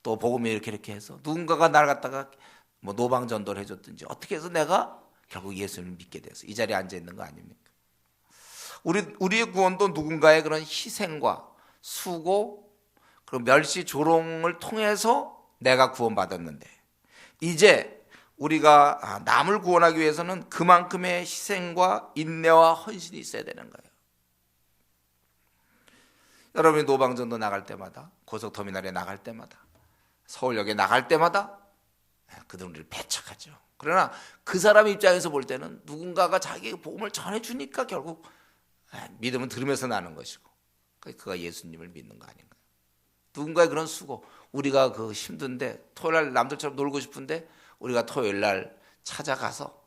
또 복음이 이렇게 해서 누군가가 나를 갖다가 뭐 노방 전도를 해줬든지 어떻게 해서 내가 결국 예수님을 믿게 돼서 이 자리에 앉아 있는 거 아닙니까? 우리의 구원도 누군가의 그런 희생과 수고, 그리고 멸시 조롱을 통해서 내가 구원받았는데, 이제 우리가 남을 구원하기 위해서는 그만큼의 희생과 인내와 헌신이 있어야 되는 거예요. 여러분이 노방전도 나갈 때마다, 고속터미널에 나갈 때마다, 서울역에 나갈 때마다 그들은 우리를 배척하죠. 그러나 그 사람 입장에서 볼 때는 누군가가 자기의 복음을 전해주니까 결국 믿음은 들으면서 나는 것이고, 그가 예수님을 믿는 거 아닌가요? 누군가의 그런 수고, 우리가 그 힘든데 토요일날 남들처럼 놀고 싶은데 우리가 토요일날 찾아가서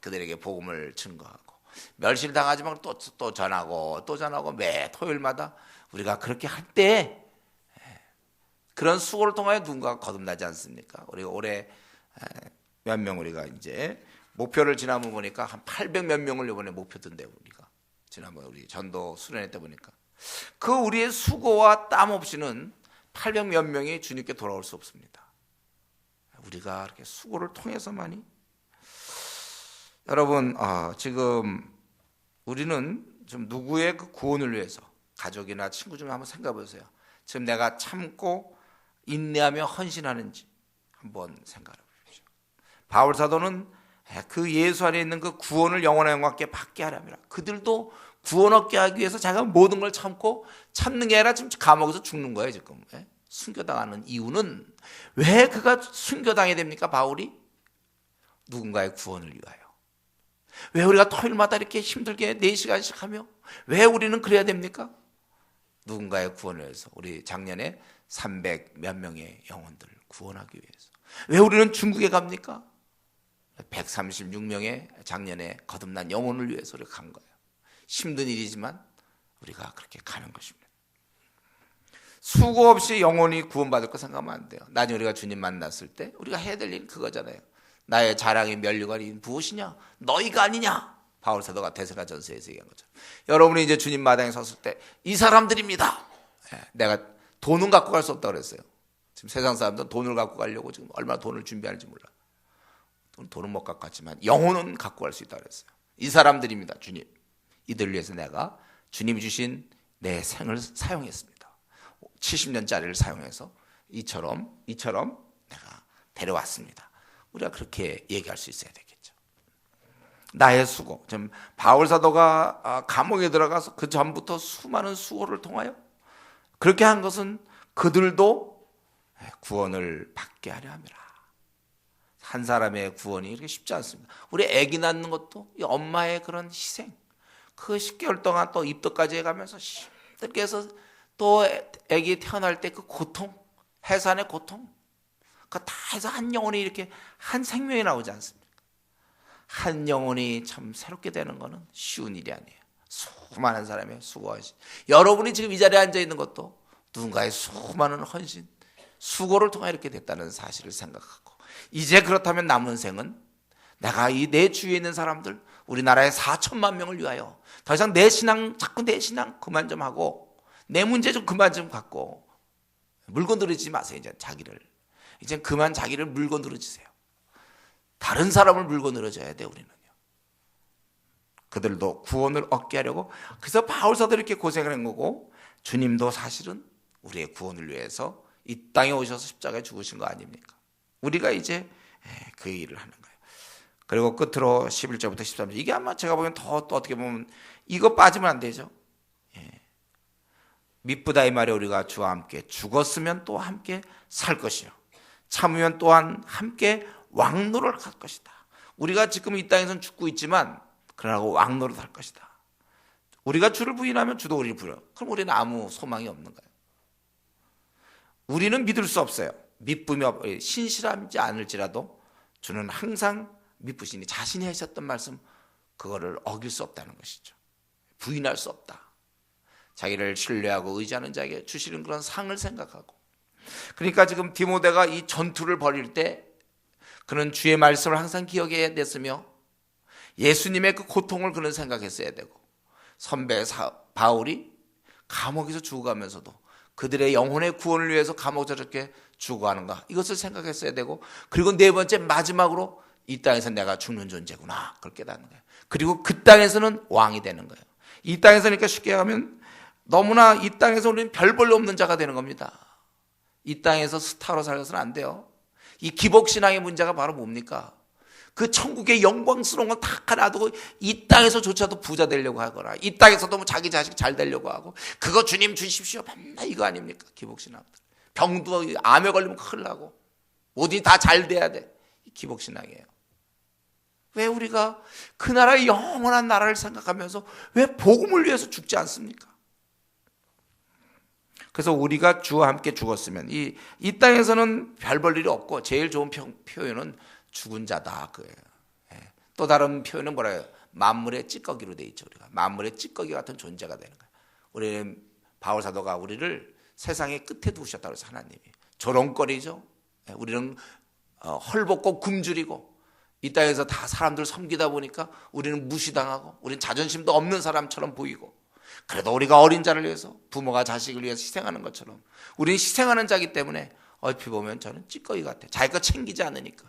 그들에게 복음을 증거하고, 멸시를 당하지만 또 전하고 매 토요일마다 우리가 그렇게 할 때 그런 수고를 통하여 누군가가 거듭나지 않습니까? 우리가 올해 몇 명 우리가 이제 목표를 지난번 보니까 한 800 몇 명을 이번에 목표 든대요. 우리가 지난번 우리 전도 수련회 때 보니까 그 우리의 수고와 땀 없이는 800 몇 명이 주님께 돌아올 수 없습니다. 우리가 이렇게 수고를 통해서만이. 여러분 지금 우리는 좀 누구의 그 구원을 위해서, 가족이나 친구 중에 한번 생각해 보세요. 지금 내가 참고 인내하며 헌신하는지 한번 생각해 보십시오. 바울 사도는 그 예수 안에 있는 그 구원을 영원한 영광께 받게 하려면, 그들도 구원 얻게 하기 위해서 자기가 모든 걸 참는 게 아니라 지금 감옥에서 죽는 거예요. 지금 순교당하는 이유는, 왜 그가 순교당해야 됩니까? 바울이 누군가의 구원을 위하여. 왜 우리가 토요일마다 이렇게 힘들게 4시간씩 하며 왜 우리는 그래야 됩니까? 누군가의 구원을 위해서. 우리 작년에 300 몇 명의 영혼들을 구원하기 위해서. 왜 우리는 중국에 갑니까? 136명의 작년에 거듭난 영혼을 위해서 우리가 간 거예요. 힘든 일이지만 우리가 그렇게 가는 것입니다. 수고 없이 영혼이 구원받을 거 생각하면 안 돼요. 나중에 우리가 주님 만났을 때 우리가 해야 될 일은 그거잖아요. 나의 자랑의 면류관이 무엇이냐? 너희가 아니냐? 바울 사도가 데살로니가전서에서 얘기한 거죠. 여러분이 이제 주님 마당에 섰을 때 이 사람들입니다. 내가 돈은 갖고 갈 수 없다고 그랬어요. 지금 세상 사람들은 돈을 갖고 가려고 지금 얼마나 돈을 준비하는지 몰라. 돈은 못 갖고 갔지만 영혼은 갖고 갈 수 있다고 그랬어요. 이 사람들입니다. 주님. 이들 위해서 내가 주님이 주신 내 생을 사용했습니다. 70년짜리를 사용해서 이처럼 내가 데려왔습니다. 우리가 그렇게 얘기할 수 있어야 되겠죠. 나의 수고. 지금 바울 사도가 감옥에 들어가서 그 전부터 수많은 수고를 통하여 그렇게 한 것은 그들도 구원을 받게 하려 함이라. 한 사람의 구원이 이렇게 쉽지 않습니다. 우리 아기 낳는 것도 이 엄마의 그런 희생, 그 10개월 동안 또 입덧까지 해가면서 힘들게 해서 또 아기 태어날 때 그 고통, 해산의 고통, 그거 다 해서 한 영혼이 이렇게 한 생명이 나오지 않습니까? 한 영혼이 참 새롭게 되는 거는 쉬운 일이 아니에요. 수많은 사람의 수고하신, 여러분이 지금 이 자리에 앉아 있는 것도 누군가의 수많은 헌신, 수고를 통해 이렇게 됐다는 사실을 생각하고, 이제 그렇다면 남은 생은 내가 이 내 주위에 있는 사람들, 우리나라의 4천만 명을 위하여 더 이상 자꾸 내 신앙 그만 좀 하고, 내 문제 좀 그만 좀 갖고 물건 들이지 마세요. 이제 자기를, 이제 그만 자기를 물건 들어주세요. 다른 사람을 물건 들어줘야 돼. 우리는요. 그들도 구원을 얻게 하려고. 그래서 바울 사도 이렇게 고생을 한 거고, 주님도 사실은 우리의 구원을 위해서 이 땅에 오셔서 십자가에 죽으신 거 아닙니까? 우리가 이제 그 일을 하는 거예요. 그리고 끝으로 11절부터 13절, 이게 아마 제가 보기엔 더 또 어떻게 보면 이거 빠지면 안 되죠. 미쁘다 이 말에 우리가 주와 함께 죽었으면 또 함께 살 것이요 참으면 또한 함께 왕노를 할 것이다. 우리가 지금 이 땅에서는 죽고 있지만 그러나 왕노를 할 것이다. 우리가 주를 부인하면 주도 우리를 부인해요. 그럼 우리는 아무 소망이 없는 거예요. 우리는 믿을 수 없어요. 믿음이 신실하지 않을지라도 주는 항상 믿으시니 자신이 하셨던 말씀 그거를 어길 수 없다는 것이죠. 부인할 수 없다. 자기를 신뢰하고 의지하는 자에게 주시는 그런 상을 생각하고, 그러니까 지금 디모데가 이 전투를 벌일 때 그는 주의 말씀을 항상 기억해야 됐으며 예수님의 그 고통을 그는 생각했어야 되고, 선배 바울이 감옥에서 죽어가면서도 그들의 영혼의 구원을 위해서 감옥에 저렇게 죽어가는가 이것을 생각했어야 되고, 그리고 네 번째 마지막으로 이 땅에서 내가 죽는 존재구나 그걸 깨닫는 거예요. 그리고 그 땅에서는 왕이 되는 거예요. 이 땅에서니까 쉽게 하면 너무나 이 땅에서 우리는 별 볼일 없는 자가 되는 겁니다. 이 땅에서 스타로 살아서는 안 돼요. 이 기복신앙의 문제가 바로 뭡니까? 그 천국의 영광스러운 건 다 놔두고 이 땅에서조차도 부자 되려고 하거나 이 땅에서도 뭐 자기 자식 잘 되려고 하고 그거 주님 주십시오 맨날 이거 아닙니까? 기복신앙들. 병도 암에 걸리면 큰일 나고 어디 다 잘 돼야 돼. 기복신앙이에요. 왜 우리가 그 나라의 영원한 나라를 생각하면서 왜 복음을 위해서 죽지 않습니까? 그래서 우리가 주와 함께 죽었으면 이 땅에서는 별 볼 일이 없고 제일 좋은 표현은 죽은 자다 그거예요. 또 다른 표현은 뭐라요? 만물의 찌꺼기로 돼 있죠. 우리가 만물의 찌꺼기 같은 존재가 되는 거예요. 우리는 바울 사도가 우리를 세상의 끝에 두셨다고 해서 하나님이 조롱거리죠. 우리는 헐벗고 굶주리고 이 땅에서 다 사람들 섬기다 보니까 우리는 무시당하고 우리는 자존심도 없는 사람처럼 보이고, 그래도 우리가 어린 자를 위해서 부모가 자식을 위해서 희생하는 것처럼 우리는 희생하는 자이기 때문에 얼핏 보면 저는 찌꺼기 같아요. 자기 거 챙기지 않으니까.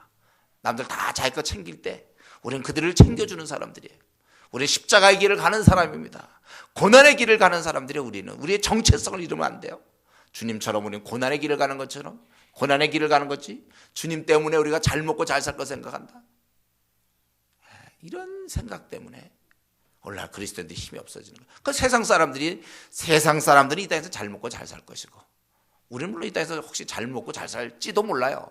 남들 다 자기 거 챙길 때 우리는 그들을 챙겨주는 사람들이에요. 우리는 십자가의 길을 가는 사람입니다. 고난의 길을 가는 사람들이 우리는 우리의 정체성을 잃으면 안 돼요. 주님처럼 우리는 고난의 길을 가는 것처럼 고난의 길을 가는 거지 주님 때문에 우리가 잘 먹고 잘 살 거 생각한다. 이런 생각 때문에 오늘날 그리스도인들이 힘이 없어지는 거예요. 그 세상 사람들이 이 땅에서 잘 먹고 잘 살 것이고 우리는 물론 이 땅에서 혹시 잘 먹고 잘 살지도 몰라요.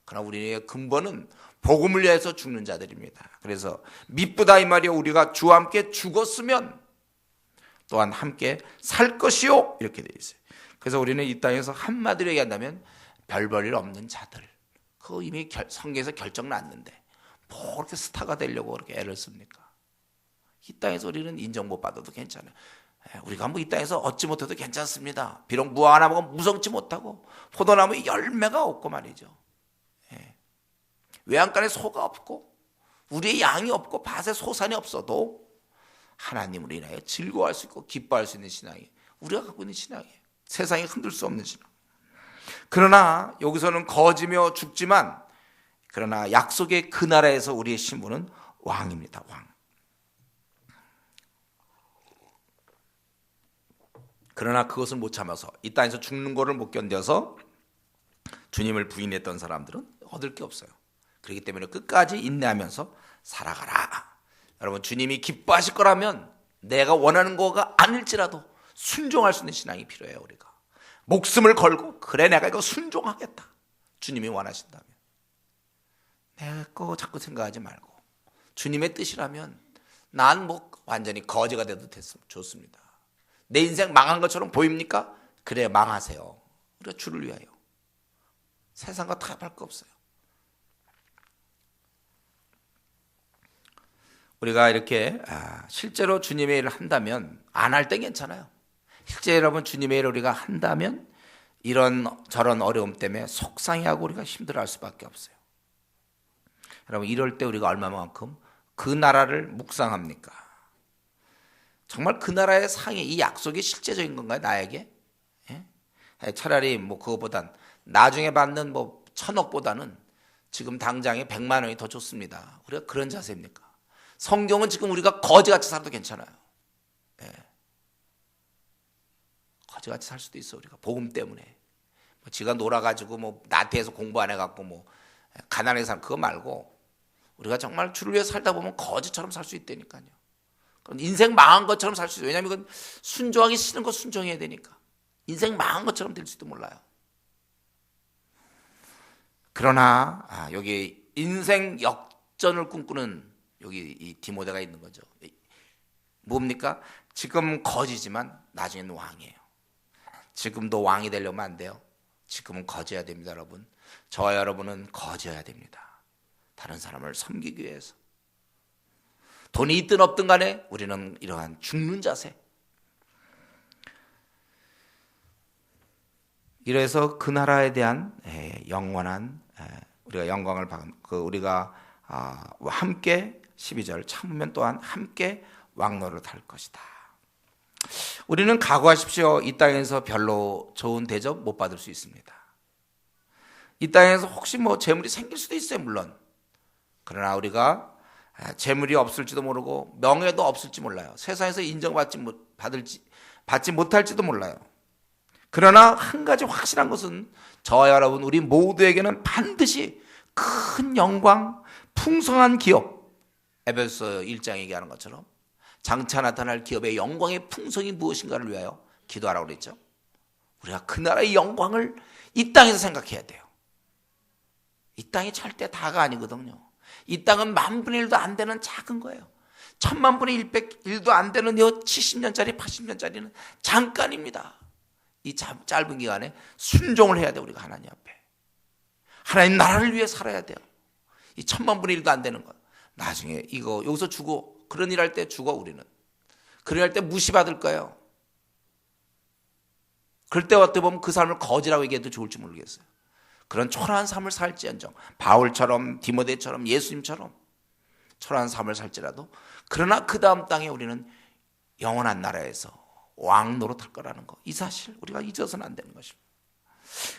그러나 우리의 근본은 복음을 위해서 죽는 자들입니다. 그래서 미쁘다 이 말이요 우리가 주와 함께 죽었으면 또한 함께 살 것이요 이렇게 되어 있어요. 그래서 우리는 이 땅에서 한마디로 얘기한다면 별 볼 일 없는 자들. 그거 이미 성경에서 결정 났는데 뭐 그렇게 스타가 되려고 그렇게 애를 씁니까? 이 땅에서 우리는 인정 못 받아도 괜찮아요. 우리가 뭐 이 땅에서 얻지 못해도 괜찮습니다. 비록 무화과나무가 무성치 못하고 포도나무에 열매가 없고 말이죠. 외양간에 소가 없고 우리의 양이 없고 밭에 소산이 없어도 하나님으로 인하여 즐거워할 수 있고 기뻐할 수 있는 신앙이 우리가 갖고 있는 신앙이에요. 세상이 흔들 수 없는 신앙. 그러나 여기서는 거지며 죽지만 그러나 약속의 그 나라에서 우리의 신분은 왕입니다. 왕. 그러나 그것을 못 참아서 이 땅에서 죽는 것을 못 견뎌서 주님을 부인했던 사람들은 얻을 게 없어요. 그렇기 때문에 끝까지 인내하면서 살아가라. 여러분 주님이 기뻐하실 거라면 내가 원하는 거가 아닐지라도 순종할 수 있는 신앙이 필요해요. 우리가 목숨을 걸고 그래 내가 이거 순종하겠다. 주님이 원하신다면 내 거 자꾸 생각하지 말고 주님의 뜻이라면 난 뭐 완전히 거지가 돼도 좋습니다. 내 인생 망한 것처럼 보입니까? 그래 망하세요. 우리가 주를 위하여 세상과 타협할 거 없어요. 우리가 이렇게 실제로 주님의 일을 한다면 안 할 땐 괜찮아요. 실제 여러분 주님의 일을 우리가 한다면 이런 저런 어려움 때문에 속상해하고 우리가 힘들어할 수밖에 없어요. 여러분 이럴 때 우리가 얼마만큼 그 나라를 묵상합니까? 정말 그 나라의 상이 이 약속이 실제적인 건가요? 나에게? 차라리 뭐 그거보단 나중에 받는 뭐 1,000억보다는 지금 당장에 100만 원이 더 좋습니다. 우리가 그런 자세입니까? 성경은 지금 우리가 거지같이 살아도 괜찮아요. 거지같이 살 수도 있어. 우리가 복음 때문에 뭐 지가 놀아가지고 뭐 나태해서 공부 안 해갖고 뭐 가난하게 살 그거 말고 우리가 정말 주를 위해 살다 보면 거지처럼 살 수 있다니까요. 인생 망한 것처럼 살 수 있어요. 왜냐하면 이건 순종하기 싫은 거 순종해야 되니까. 인생 망한 것처럼 될지도 몰라요. 그러나 여기 인생 역전을 꿈꾸는 여기 이 디모데가 있는 거죠. 뭡니까? 지금 거지지만 나중에는 왕이에요. 지금도 왕이 되려면 안 돼요. 지금은 거져야 됩니다, 여러분. 저와 여러분은 거져야 됩니다. 다른 사람을 섬기기 위해서. 돈이 있든 없든 간에 우리는 이러한 죽는 자세. 이래서 그 나라에 대한 영원한 우리가 영광을 받은 우리가 함께 12절 참으면 또한 함께 왕노를 탈 것이다. 우리는 각오하십시오. 이 땅에서 별로 좋은 대접 못 받을 수 있습니다. 이 땅에서 혹시 재물이 생길 수도 있어요, 물론. 그러나 우리가 재물이 없을지도 모르고 명예도 없을지 몰라요. 세상에서 인정받지 못할지도 몰라요. 그러나 한 가지 확실한 것은 저와 여러분 우리 모두에게는 반드시 큰 영광, 풍성한 기업, 에베소 1장 얘기하는 것처럼 장차 나타날 기업의 영광의 풍성이 무엇인가를 위하여 기도하라고 그랬죠. 우리가 그 나라의 영광을 이 땅에서 생각해야 돼요. 이 땅이 절대 다가 아니거든요. 이 땅은 10,000분의 1도 안 되는 작은 거예요. 10,000,000분의 1도 안 되는 70년짜리 80년짜리는 잠깐입니다. 이 짧은 기간에 순종을 해야 돼요. 우리가 하나님 앞에 하나님 나라를 위해 살아야 돼요. 이 10,000,000분의 1도 안 되는 거 나중에 이거 여기서 죽어. 그런 일 할 때 죽어. 우리는 그런 일 할 때 무시받을 거예요. 그럴 때 어떻게 보면 그 삶을 거지라고 얘기해도 좋을지 모르겠어요. 그런 초라한 삶을 살지언정 바울처럼 디모데처럼 예수님처럼 초라한 삶을 살지라도 그러나 그 다음 땅에 우리는 영원한 나라에서 왕 노릇할 거라는 거, 이 사실 우리가 잊어서는 안 되는 것입니다.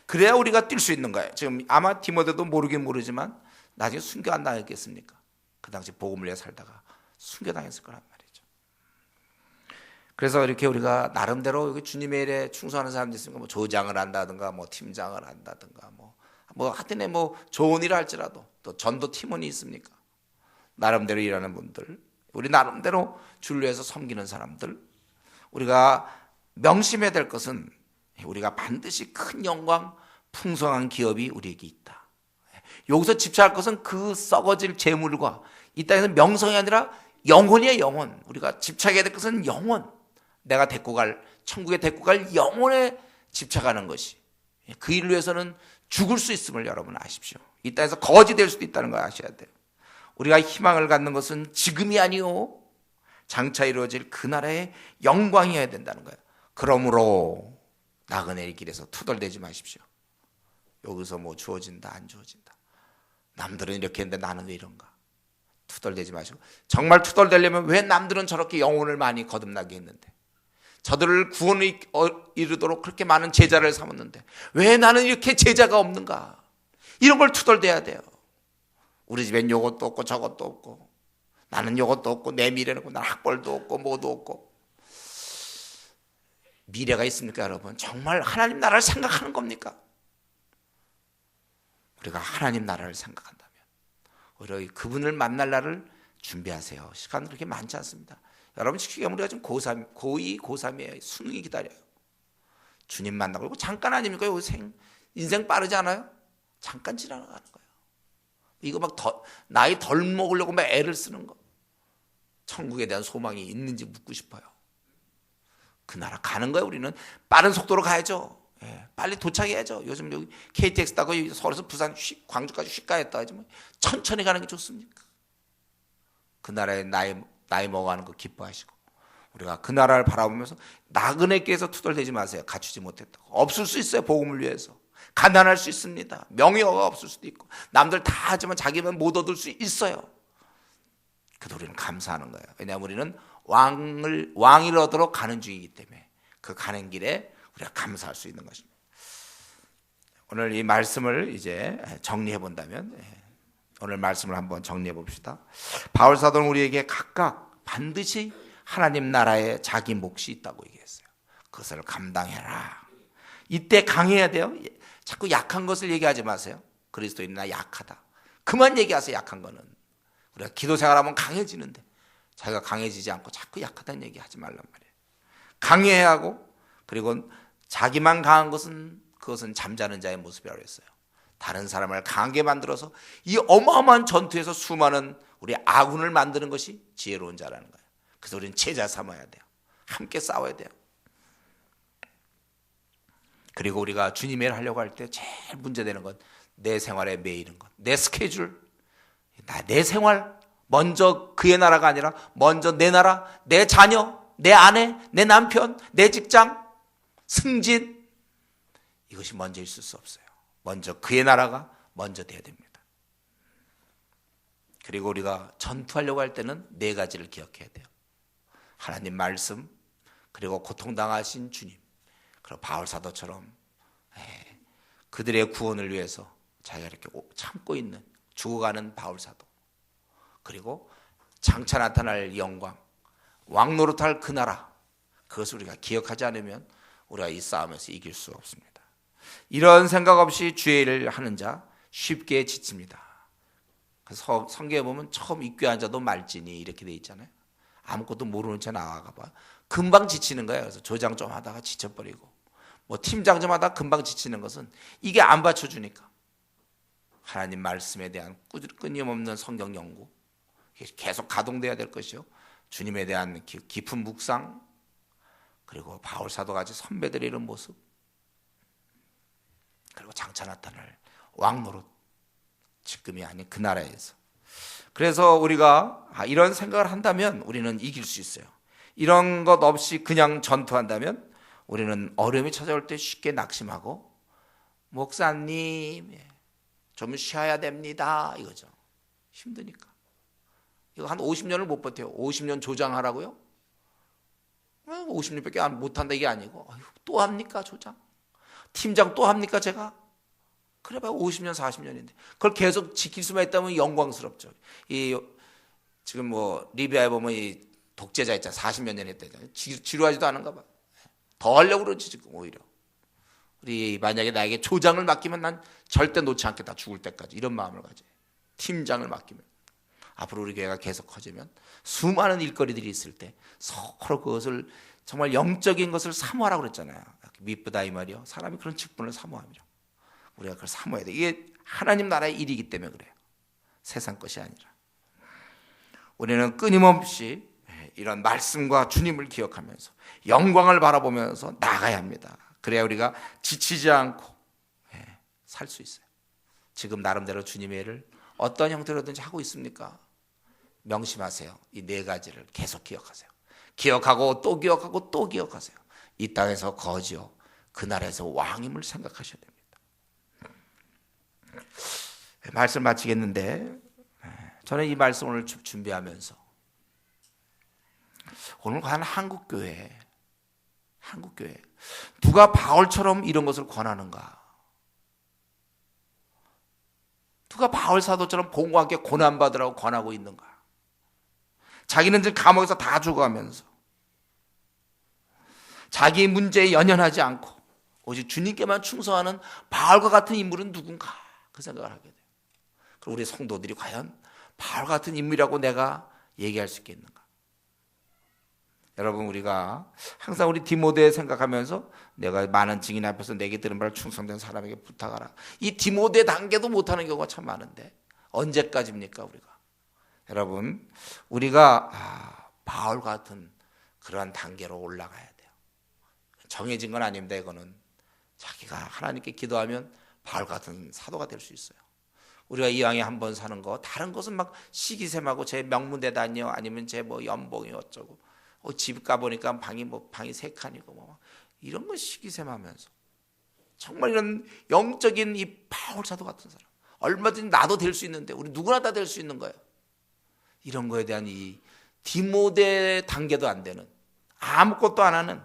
그래야 우리가 뛸 수 있는 거예요. 지금 아마 디모데도 모르긴 모르지만 나중에 순교 안 당했겠습니까? 그 당시 복음을 위해 살다가 순교당했을 거란 말이죠. 그래서 이렇게 우리가 나름대로 주님의 일에 충성하는 사람들이 있으니까 조장을 한다든가 팀장을 한다든가 하여튼 좋은 일을 할지라도 또 전도 팀원이 있습니까? 나름대로 일하는 분들, 우리 나름대로 주를 위해서 섬기는 사람들, 우리가 명심해야 될 것은 우리가 반드시 큰 영광, 풍성한 기업이 우리에게 있다. 여기서 집착할 것은 그 썩어질 재물과 이 땅에서 명성이 아니라 영혼이에요, 영혼. 우리가 집착해야 될 것은 영혼. 내가 천국에 데리고 갈 영혼에 집착하는 것이. 그 일을 위해서는 죽을 수 있음을 여러분 아십시오. 이 땅에서 거지 될 수도 있다는 걸 아셔야 돼요. 우리가 희망을 갖는 것은 지금이 아니요, 장차 이루어질 그 나라의 영광이어야 된다는 거예요. 그러므로 나그네의 길에서 투덜대지 마십시오. 여기서 주어진다 안 주어진다, 남들은 이렇게 했는데 나는 왜 이런가, 투덜대지 마시고, 정말 투덜대려면 왜 남들은 저렇게 영혼을 많이 거듭나게 했는데, 저들을 구원에 이르도록 그렇게 많은 제자를 삼았는데 왜 나는 이렇게 제자가 없는가, 이런 걸 투덜대야 돼요. 우리 집엔 요것도 없고 저것도 없고, 나는 요것도 없고, 내 미래는 없고, 난 학벌도 없고 뭐도 없고. 미래가 있습니까 여러분? 정말 하나님 나라를 생각하는 겁니까? 우리가 하나님 나라를 생각한다면 오히려 그분을 만날 날을 준비하세요. 시간 그렇게 많지 않습니다. 여러분 지금 우리가 지금 고3, 고2, 고3이에요. 수능이 기다려요. 주님 만나고, 이거 잠깐 아닙니까? 인생 빠르지 않아요? 잠깐 지나가는 거예요. 이거 나이 덜 먹으려고 애를 쓰는 거. 천국에 대한 소망이 있는지 묻고 싶어요. 그 나라 가는 거예요. 우리는 빠른 속도로 가야죠. 빨리 도착해야죠. 요즘 여기 KTX 타고 서울에서 부산, 광주까지 휙 가야겠다 하지만 천천히 가는 게 좋습니까? 그 나라에 나이 먹어가는 거 기뻐하시고, 우리가 그 나라를 바라보면서 나그네께서 투덜대지 마세요. 갖추지 못했다고. 없을 수 있어요. 복음을 위해서 가난할 수 있습니다. 명예가 없을 수도 있고, 남들 다 하지만 자기만 못 얻을 수 있어요. 그래도 우리는 감사하는 거예요. 왜냐하면 우리는 왕을 얻으러 가는 중이기 때문에 그 가는 길에 우리가 감사할 수 있는 것입니다. 오늘 이 말씀을 이제 정리해 본다면, 오늘 말씀을 한번 정리해 봅시다. 바울 사도는 우리에게 각각 반드시 하나님 나라에 자기 몫이 있다고 얘기했어요. 그것을 감당해라. 이때 강해야 돼요. 자꾸 약한 것을 얘기하지 마세요. 그리스도인은 나 약하다. 그만 얘기하세요. 약한 거는. 우리가 기도 생활하면 강해지는데 자기가 강해지지 않고 자꾸 약하다는 얘기 하지 말란 말이에요. 강해야 하고, 그리고 자기만 강한 것은 그것은 잠자는 자의 모습이라고 했어요. 다른 사람을 강하게 만들어서 이 어마어마한 전투에서 수많은 우리 아군을 만드는 것이 지혜로운 자라는 거예요. 그래서 우리는 제자 삼아야 돼요. 함께 싸워야 돼요. 그리고 우리가 주님의 일을 하려고 할 때 제일 문제되는 건 내 생활에 매이는 것, 내 스케줄, 내 생활, 먼저 그의 나라가 아니라 먼저 내 나라, 내 자녀, 내 아내, 내 남편, 내 직장, 승진, 이것이 먼저 있을 수 없어요. 먼저 그의 나라가 먼저 돼야 됩니다. 그리고 우리가 전투하려고 할 때는 네 가지를 기억해야 돼요. 하나님 말씀, 그리고 고통당하신 주님, 그리고 바울 사도처럼 그들의 구원을 위해서 자기가 이렇게 참고 있는, 죽어가는 바울 사도, 그리고 장차 나타날 영광, 왕 노릇할 그 나라, 그것을 우리가 기억하지 않으면 우리가 이 싸움에서 이길 수 없습니다. 이런 생각 없이 주의 일을 하는 자 쉽게 지칩니다. 그래서 성경에 보면 처음 입교한 자도 말지니 이렇게 돼 있잖아요. 아무것도 모르는 채 나와가 봐. 금방 지치는 거예요. 그래서 조장 좀 하다가 지쳐버리고, 뭐 팀장 좀 하다가 금방 지치는 것은 이게 안 받쳐주니까. 하나님 말씀에 대한 끊임없는 성경 연구, 계속 가동돼야 될 것이요. 주님에 대한 깊은 묵상, 그리고 바울 사도같이 선배들의 이런 모습, 그리고 장차 나타날 왕노릇, 지금이 아닌 그 나라에서. 그래서 우리가 이런 생각을 한다면 우리는 이길 수 있어요. 이런 것 없이 그냥 전투한다면 우리는 어려움이 찾아올 때 쉽게 낙심하고, 목사님 좀 쉬어야 됩니다 이거죠. 힘드니까. 이거 한 50년을 못 버텨요. 50년 조장하라고요? 50년밖에 못한다 이게 아니고, 또 합니까 조장? 팀장 또 합니까 제가? 그래 봐요 50년 40년인데 그걸 계속 지킬 수만 있다면 영광스럽죠. 지금 뭐 리비아에 보면 이 독재자 있잖아. 40몇 년 했다잖아요. 지루하지도 않은가 봐. 더 하려고 그러지 지금 오히려. 우리 만약에 나에게 조장을 맡기면 난 절대 놓지 않겠다. 죽을 때까지. 이런 마음을 가져요. 팀장을 맡기면. 앞으로 우리 교회가 계속 커지면 수많은 일거리들이 있을 때 서로 그것을 정말 영적인 것을 사모하라고 그랬잖아요. 미쁘다 이 말이요. 사람이 그런 직분을 사모합니다. 우리가 그걸 사모해야 돼. 이게 하나님 나라의 일이기 때문에 그래요. 세상 것이 아니라. 우리는 끊임없이 이런 말씀과 주님을 기억하면서 영광을 바라보면서 나가야 합니다. 그래야 우리가 지치지 않고 살 수 있어요. 지금 나름대로 주님의 일을 어떤 형태로든지 하고 있습니까? 명심하세요. 이 네 가지를 계속 기억하세요. 기억하고 또 기억하고 또 기억하세요. 이 땅에서 거지요, 그 나라에서 왕임을 생각하셔야 됩니다. 말씀 마치겠는데, 저는 이 말씀을 준비하면서 오늘 과연 한국교회 누가 바울처럼 이런 것을 권하는가? 누가 바울 사도처럼 복음과 함께 고난받으라고 권하고 있는가? 자기는 지금 감옥에서 다 죽어가면서 자기 문제에 연연하지 않고 오직 주님께만 충성하는 바울과 같은 인물은 누군가? 그 생각을 하게 돼요. 그리고 우리 성도들이 과연 바울 같은 인물이라고 내가 얘기할 수 있겠는가? 여러분, 우리가 항상 우리 디모데 생각하면서 내가 많은 증인 앞에서 내게 들은 바를 충성된 사람에게 부탁하라. 이 디모데 단계도 못하는 경우가 참 많은데 언제까지입니까 우리가? 여러분, 우리가 바울 같은 그러한 단계로 올라가야 돼요. 정해진 건 아닙니다. 이거는 자기가 하나님께 기도하면 바울 같은 사도가 될 수 있어요. 우리가 이왕에 한번 사는 거 다른 것은 막 시기샘하고 제 명문대단이요 아니면 제 뭐 연봉이 어쩌고 집 가보니까 방이 3칸이고 뭐 이런 거 시기샘하면서 정말 이런 영적인 이 바울 사도 같은 사람 얼마든지 나도 될 수 있는데 우리 누구나 다 될 수 있는 거예요. 이런 거에 대한 이 디모데 단계도 안 되는 아무것도 안 하는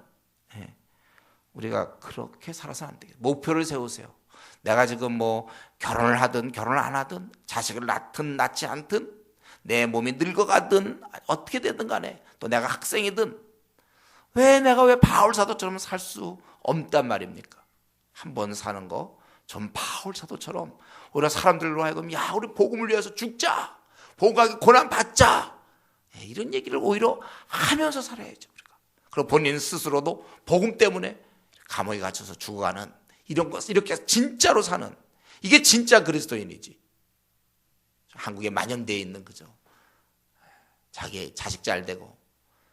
우리가 그렇게 살아서는 안 되겠어요. 목표를 세우세요. 내가 지금 뭐 결혼을 하든 결혼을 안 하든 자식을 낳든 낳지 않든 내 몸이 늙어가든 어떻게 되든 간에 또 내가 학생이든 내가 왜 바울 사도처럼 살 수 없단 말입니까? 한번 사는 거 좀 바울 사도처럼 우리가 사람들로 하여금 야 우리 복음을 위해서 죽자 복음가게 고난 받자. 이런 얘기를 오히려 하면서 살아야죠, 우리가. 그리고 본인 스스로도 복음 때문에 감옥에 갇혀서 죽어가는 이런 것을 이렇게 진짜로 사는, 이게 진짜 그리스도인이지. 한국에 만연되어 있는 거죠. 자기 자식 잘 되고,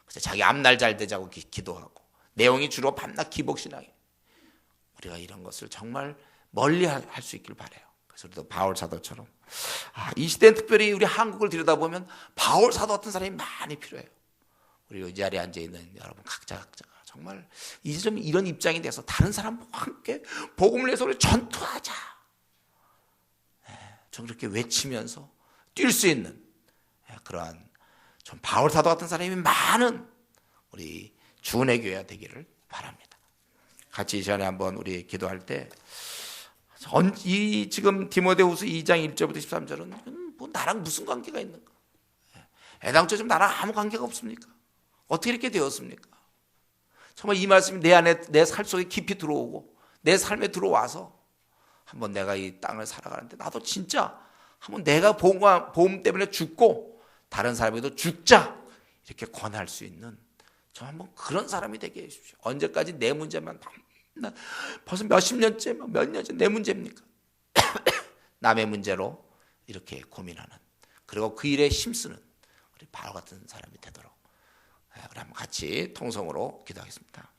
자기 앞날 잘 되자고 기도하고, 내용이 주로 밤낮 기복신앙이에요. 우리가 이런 것을 정말 멀리 할 수 있길 바라요. 그래서 우리도 바울 사도처럼, 이 시대는 특별히 우리 한국을 들여다보면 바울 사도 같은 사람이 많이 필요해요. 우리 이 자리에 앉아있는 여러분 각자가 정말 이제 좀 이런 입장이 돼서 다른 사람과 함께 복음을 위해서 우리 전투하자, 좀 그렇게 외치면서 뛸 수 있는 그러한 좀 바울 사도 같은 사람이 많은 우리 주은혜 교회가 되기를 바랍니다. 같이 이 시간에 한번 우리 기도할 때, 이 지금 디모데후서 2장 1절부터 13절은 뭐 나랑 무슨 관계가 있는가? 애당초 좀 나랑 아무 관계가 없습니까? 어떻게 이렇게 되었습니까? 정말 이 말씀이 내 안에, 내 살 속에 깊이 들어오고 내 삶에 들어와서 한번 내가 이 땅을 살아가는데 나도 진짜 한번 내가 복음 때문에 죽고 다른 사람에도 죽자, 이렇게 권할 수 있는 저 한번 그런 사람이 되게 해주십시오. 언제까지 내 문제만, 벌써 몇십 년째, 몇 년째 내 문제입니까? 남의 문제로 이렇게 고민하는, 그리고 그 일에 힘쓰는 우리 바울 같은 사람이 되도록 우리 한번 같이 통성으로 기도하겠습니다.